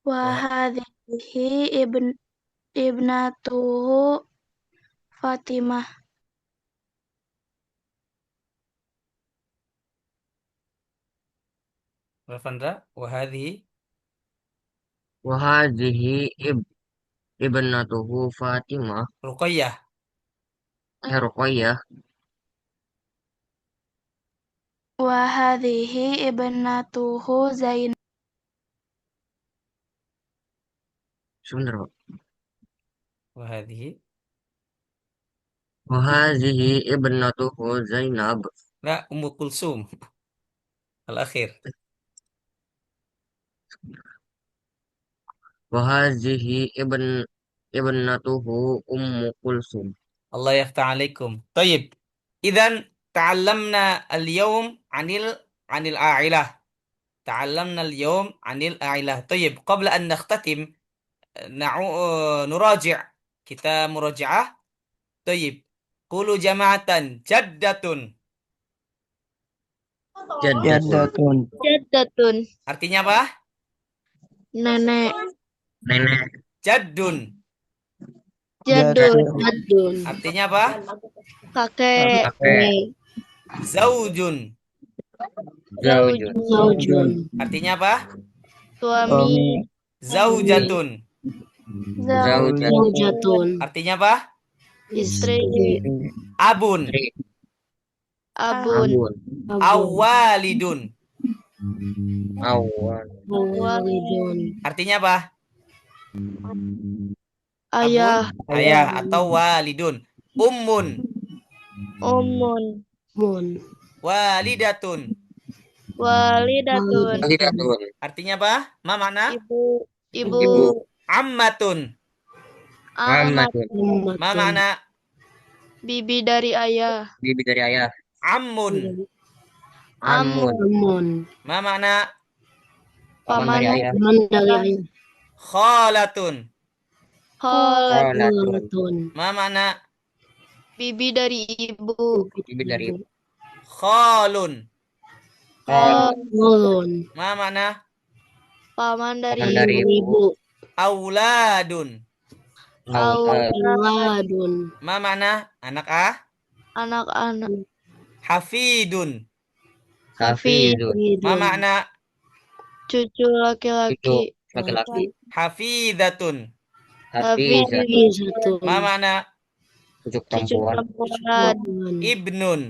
[SPEAKER 3] Wa
[SPEAKER 1] Wa-
[SPEAKER 3] hadhihi ibnatuhu Fatimah.
[SPEAKER 1] Rafandra. Wa hadhihi.
[SPEAKER 2] Wa hadhihi ibnatuhu Fatimah.
[SPEAKER 1] Ruqayyah.
[SPEAKER 2] Ruqayyah.
[SPEAKER 3] Wa hadhihi ibnatuhu Zainab.
[SPEAKER 2] Sebentar, Pak.
[SPEAKER 1] Wa hadhihi.
[SPEAKER 2] Wa hadhihi ibnatuhu Zainab.
[SPEAKER 1] La, Ummu Kulsum. Al-akhir.
[SPEAKER 2] Wa hadhihi ibnatuhu Ummu Kulsum.
[SPEAKER 1] Allah yaftah alaikum. Tayyib. Idan ta'allamna al-yawm anil a'ilah. تعلمنا اليوم عن الأعلى. طيب قبل أن نختتم نراجع كتاب مراجعة. طيب قولوا جماعة جدة.
[SPEAKER 2] Jaddatun.
[SPEAKER 3] Jaddatun.
[SPEAKER 1] Artinya apa?
[SPEAKER 3] Nenek.
[SPEAKER 2] Nenek.
[SPEAKER 1] Jaddun.
[SPEAKER 3] Jadun.
[SPEAKER 6] Jadun.
[SPEAKER 1] Artinya apa?
[SPEAKER 3] Kakek.
[SPEAKER 2] Kakek.
[SPEAKER 1] Zaujun.
[SPEAKER 2] Zaujun.
[SPEAKER 6] Zaujun.
[SPEAKER 1] Artinya apa?
[SPEAKER 3] Suami.
[SPEAKER 1] Zaujatun.
[SPEAKER 2] Zaujatun.
[SPEAKER 6] Zaujatun.
[SPEAKER 1] Artinya apa?
[SPEAKER 3] Istri.
[SPEAKER 1] Abun.
[SPEAKER 3] Abun.
[SPEAKER 2] Abun.
[SPEAKER 1] Awalidun.
[SPEAKER 2] Awan.
[SPEAKER 6] Walidun.
[SPEAKER 1] Artinya apa?
[SPEAKER 3] Ayah.
[SPEAKER 1] Abun, ayah atau walidun. Ummun.
[SPEAKER 3] Umun.
[SPEAKER 6] Mun.
[SPEAKER 1] Walidatun.
[SPEAKER 3] Walidatun.
[SPEAKER 2] Walidatun.
[SPEAKER 1] Artinya apa? Ma makna?
[SPEAKER 3] Ibu. Ibu.
[SPEAKER 2] Ibu.
[SPEAKER 1] Ammatun.
[SPEAKER 3] Amat.
[SPEAKER 2] Amatun.
[SPEAKER 1] Ma makna?
[SPEAKER 3] Bibi dari ayah.
[SPEAKER 2] Bibi dari ayah.
[SPEAKER 1] Ammun.
[SPEAKER 2] Amun.
[SPEAKER 6] Amun.
[SPEAKER 1] Ma makna?
[SPEAKER 2] Paman dari
[SPEAKER 3] Paman.
[SPEAKER 2] ayah.
[SPEAKER 6] Paman dari ayah.
[SPEAKER 1] Khalatun.
[SPEAKER 2] Kholatun.
[SPEAKER 6] Kholatun.
[SPEAKER 1] Ma makna?
[SPEAKER 3] Bibi dari ibu.
[SPEAKER 2] Bibi dari ibu.
[SPEAKER 1] Khalun.
[SPEAKER 6] Kholun.
[SPEAKER 1] Ma makna?
[SPEAKER 3] Paman dari
[SPEAKER 2] Paman dari
[SPEAKER 3] ibu.
[SPEAKER 2] ibu.
[SPEAKER 1] Auladun.
[SPEAKER 6] Auladun.
[SPEAKER 1] Ma makna? Anak ah?
[SPEAKER 3] Anak-anak.
[SPEAKER 1] Hafidun.
[SPEAKER 2] Hafidun.
[SPEAKER 1] Ma makna?
[SPEAKER 3] Cucu laki-laki.
[SPEAKER 2] Itu laki-laki.
[SPEAKER 1] Hafidatun.
[SPEAKER 2] Hafizatun.
[SPEAKER 6] Hafizatun.
[SPEAKER 1] Ma makna?
[SPEAKER 2] Cucu
[SPEAKER 3] Cucu
[SPEAKER 2] perempuan.
[SPEAKER 3] perempuan.
[SPEAKER 1] Ibnun.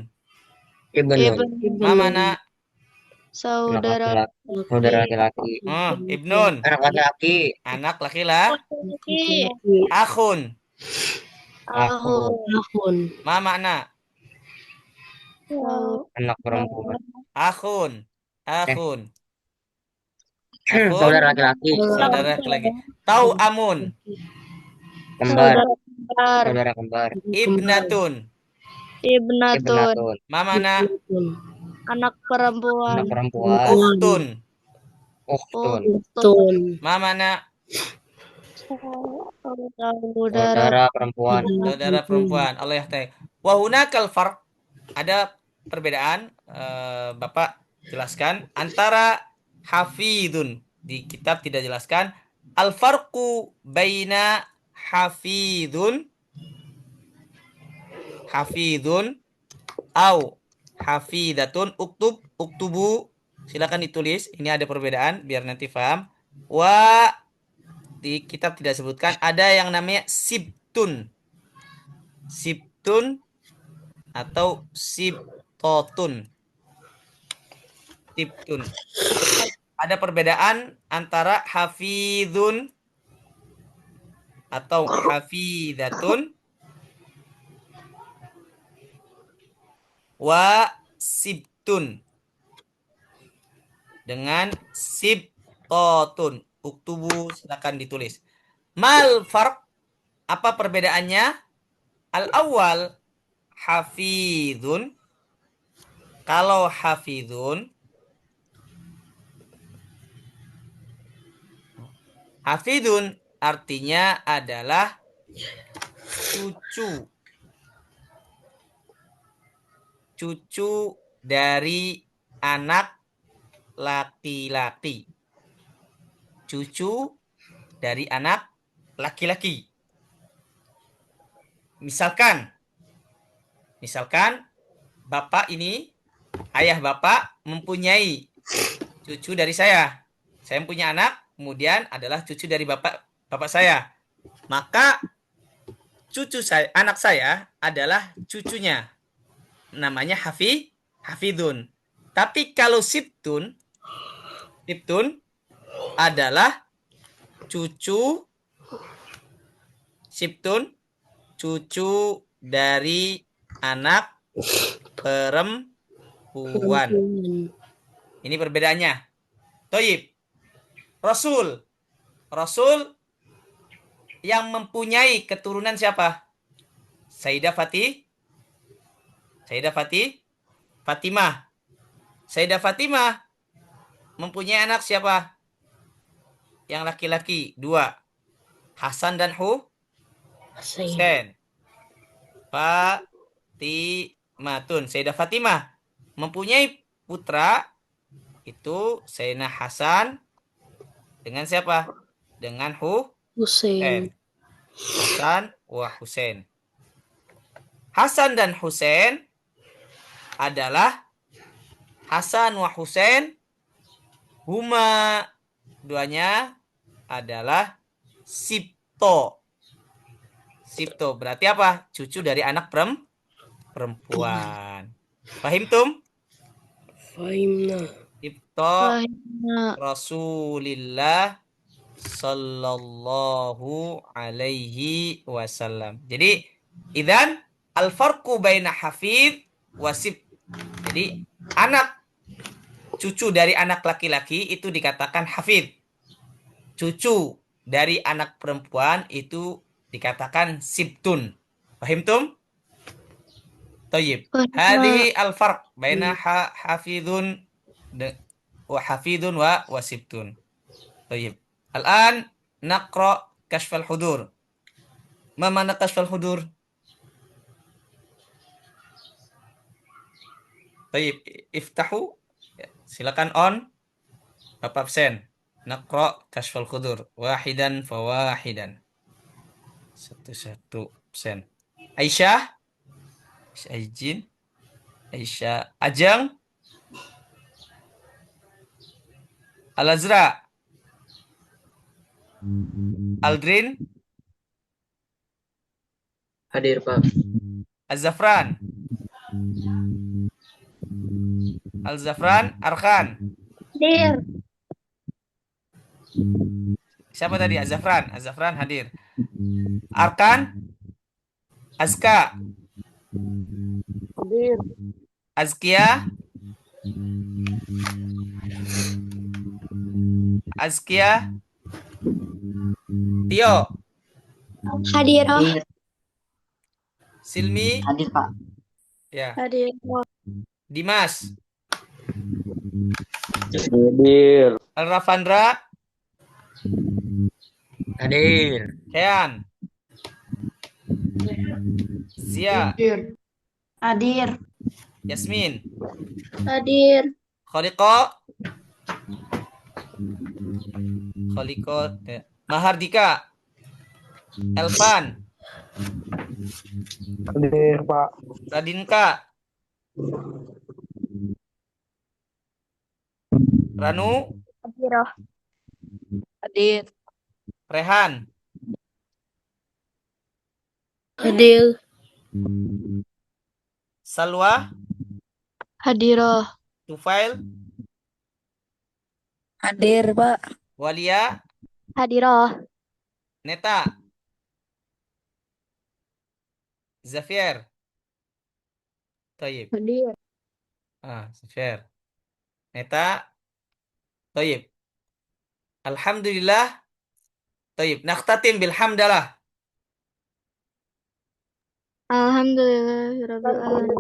[SPEAKER 2] Ibnun.
[SPEAKER 1] Ma makna?
[SPEAKER 2] Anak
[SPEAKER 3] Saudara
[SPEAKER 2] laki-laki. Saudara laki-laki.
[SPEAKER 1] Oh, ibnun.
[SPEAKER 2] Anak laki-laki.
[SPEAKER 1] Anak laki-laki.
[SPEAKER 3] laki-laki.
[SPEAKER 1] Akhun.
[SPEAKER 2] Akhun.
[SPEAKER 6] Ahun.
[SPEAKER 1] Ma makna?
[SPEAKER 2] Anak perempuan.
[SPEAKER 1] Akhun. Akhun. Akhun.
[SPEAKER 2] Saudara laki-laki.
[SPEAKER 1] Saudara laki-laki. Tau amun.
[SPEAKER 2] Kembar.
[SPEAKER 3] Kembar.
[SPEAKER 2] Saudara kembar.
[SPEAKER 1] Ibnatun.
[SPEAKER 3] Ibnatun.
[SPEAKER 2] Ibnatun.
[SPEAKER 1] Ma makna?
[SPEAKER 3] Anak perempuan.
[SPEAKER 2] Anak perempuan.
[SPEAKER 1] Ukhtun.
[SPEAKER 2] Ukhtun.
[SPEAKER 6] Tun.
[SPEAKER 1] Ma makna?
[SPEAKER 3] Saudara.
[SPEAKER 2] Saudara perempuan.
[SPEAKER 1] Saudara perempuan. Allah yahtai. Wa hunakal farq. Ada perbedaan. Bapak jelaskan antara hafidun. Di kitab tidak jelaskan. Al farqu baina hafidun au hafidatun. Uktubu. Silakan ditulis. Ini ada perbedaan biar nanti paham. Wa di kitab tidak sebutkan. Ada yang namanya sibtun. Sibtun atau sibtotun. Sibtun. Ada perbedaan antara hafidun atau hafidatun wa sibtun. sibtun. Dengan sibtotun. Uktubu, silakan ditulis. Mal farq, apa perbedaannya? Al-awwal hafidhun. Kalau hafidhun, hafidhun artinya adalah cucu. Cucu dari anak laki-laki. Cucu dari anak laki-laki. Misalkan bapak ini, ayah bapak mempunyai cucu dari saya. Saya punya anak, kemudian adalah cucu dari bapak saya. Maka cucu saya, anak saya adalah cucunya. Namanya hafidun. Tapi kalau sibtun adalah cucu dari anak perempuan. Ini perbedaannya. Toyib. Rasul yang mempunyai keturunan siapa? Sayyidah Fatimah. Sayyidah Fatimah mempunyai anak siapa? Yang laki-laki 2. Hasan dan Husain. Fatimatun. Sayyidah Fatimah mempunyai putra itu Sayyidina Hasan dengan siapa? Dengan
[SPEAKER 6] Hussein.
[SPEAKER 1] Hasan wa Husain. Hasan dan Husain adalah Hasan wa Husain huma, duanya adalah sibto. Sibto berarti apa? Cucu dari anak perempuan. Pahim tum?
[SPEAKER 6] Fahimna.
[SPEAKER 1] Sibto
[SPEAKER 3] Fahimna.
[SPEAKER 1] Rasulillah sallallahu alaihi wasallam. Jadi, idzan al-farqu baina hafidh wa sib. Jadi, anak cucu dari anak laki-laki itu dikatakan hafidh. Cucu dari anak perempuan itu dikatakan sibtun. Pahim tum? Tayyib.
[SPEAKER 3] Fahimna.
[SPEAKER 1] Hadhihi al-farq baina hafidhun wa hafidhun wa sibtun. Tayyib. Al-an naqra kashf al-hudur. Ma mana kashf al-hudur? Tayyib. Iftahu. Silakan on. Bapak absen. Naqra kashf al-hudur. Wahidan fawahidan. Satu-satu absen. Aisyah. Aijin. Aisyah. Ajeng. Al-Azra. Aldrin.
[SPEAKER 5] Hadir, Pak.
[SPEAKER 1] Az-Zafran. Al-Zafran. Arkan.
[SPEAKER 4] Hadir.
[SPEAKER 1] Siapa tadi? Az-Zafran. Az-Zafran hadir. Arkan. Azka.
[SPEAKER 4] Hadir.
[SPEAKER 1] Azkia. Azkia. Tio.
[SPEAKER 4] Hadir.
[SPEAKER 1] Silmi.
[SPEAKER 5] Hadir, Pak.
[SPEAKER 1] Ya.
[SPEAKER 4] Hadir.
[SPEAKER 1] Dimas.
[SPEAKER 2] Hadir.
[SPEAKER 1] Al-Rafandra.
[SPEAKER 5] Hadir.
[SPEAKER 1] Kean. Zia.
[SPEAKER 4] Hadir.
[SPEAKER 1] Yasmin.
[SPEAKER 4] Hadir.
[SPEAKER 1] Khaliko. Ya. Mahardika. Elvan.
[SPEAKER 2] Hadir, Pak.
[SPEAKER 1] Radinka. Ranu.
[SPEAKER 4] Hadir.
[SPEAKER 3] Hadir.
[SPEAKER 1] Rehan.
[SPEAKER 6] Hadir.
[SPEAKER 1] Salwa.
[SPEAKER 3] Hadiroh.
[SPEAKER 1] Tufail.
[SPEAKER 6] Hadir, Pak.
[SPEAKER 1] Walia.
[SPEAKER 3] Hadiroh.
[SPEAKER 1] Neta. Zafier. Tayyib.
[SPEAKER 4] Hadir.
[SPEAKER 1] share. Neta, toyib. Alhamdulillah, toyib. Nakhtatim bilhamdalah.
[SPEAKER 3] Alhamdulillahirabbil alamin.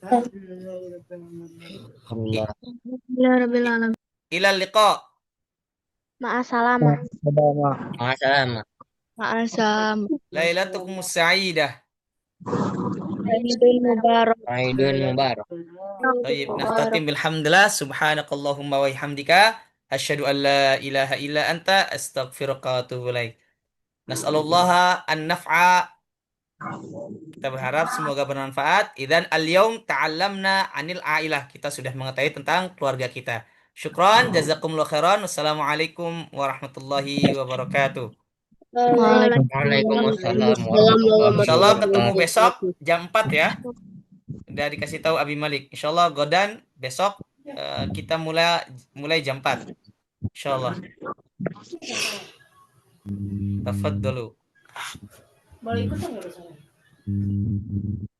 [SPEAKER 2] Alhamdulillah.
[SPEAKER 3] Alhamdulillahirabbil alamin.
[SPEAKER 1] Ilal liqa.
[SPEAKER 3] Ma'assalamah.
[SPEAKER 5] Masalam.
[SPEAKER 3] Ma'asam.
[SPEAKER 1] Lailatukumus sa'idah.
[SPEAKER 3] Idul Mubarak.
[SPEAKER 5] Aidun Mubarak.
[SPEAKER 1] Tayyib, nakhtatim bilhamdulillah, subhanakallahumma wa bihamdika, asyhadu an la ilaha illa anta, astaghfiruka wa atubu ilaik. Nas'alullaha an naf'a, kita berharap semoga bermanfaat. Idzan al-yaum ta'allamna 'anil ailah. Kita sudah mengetahui tentang keluarga kita. Syukran, jazakumullah khairan. Wassalamualaikum warahmatullahi wabarakatuh.
[SPEAKER 5] Waalaikumsalam warahmatullahi
[SPEAKER 1] Insyaallah ketemu
[SPEAKER 5] wabarakatuh.
[SPEAKER 1] besok jam 4 ya. Udah dikasih tahu Abi Malik. Insyaallah Godan besok kita mulai jam 4. Insyaallah. Tafadhalu.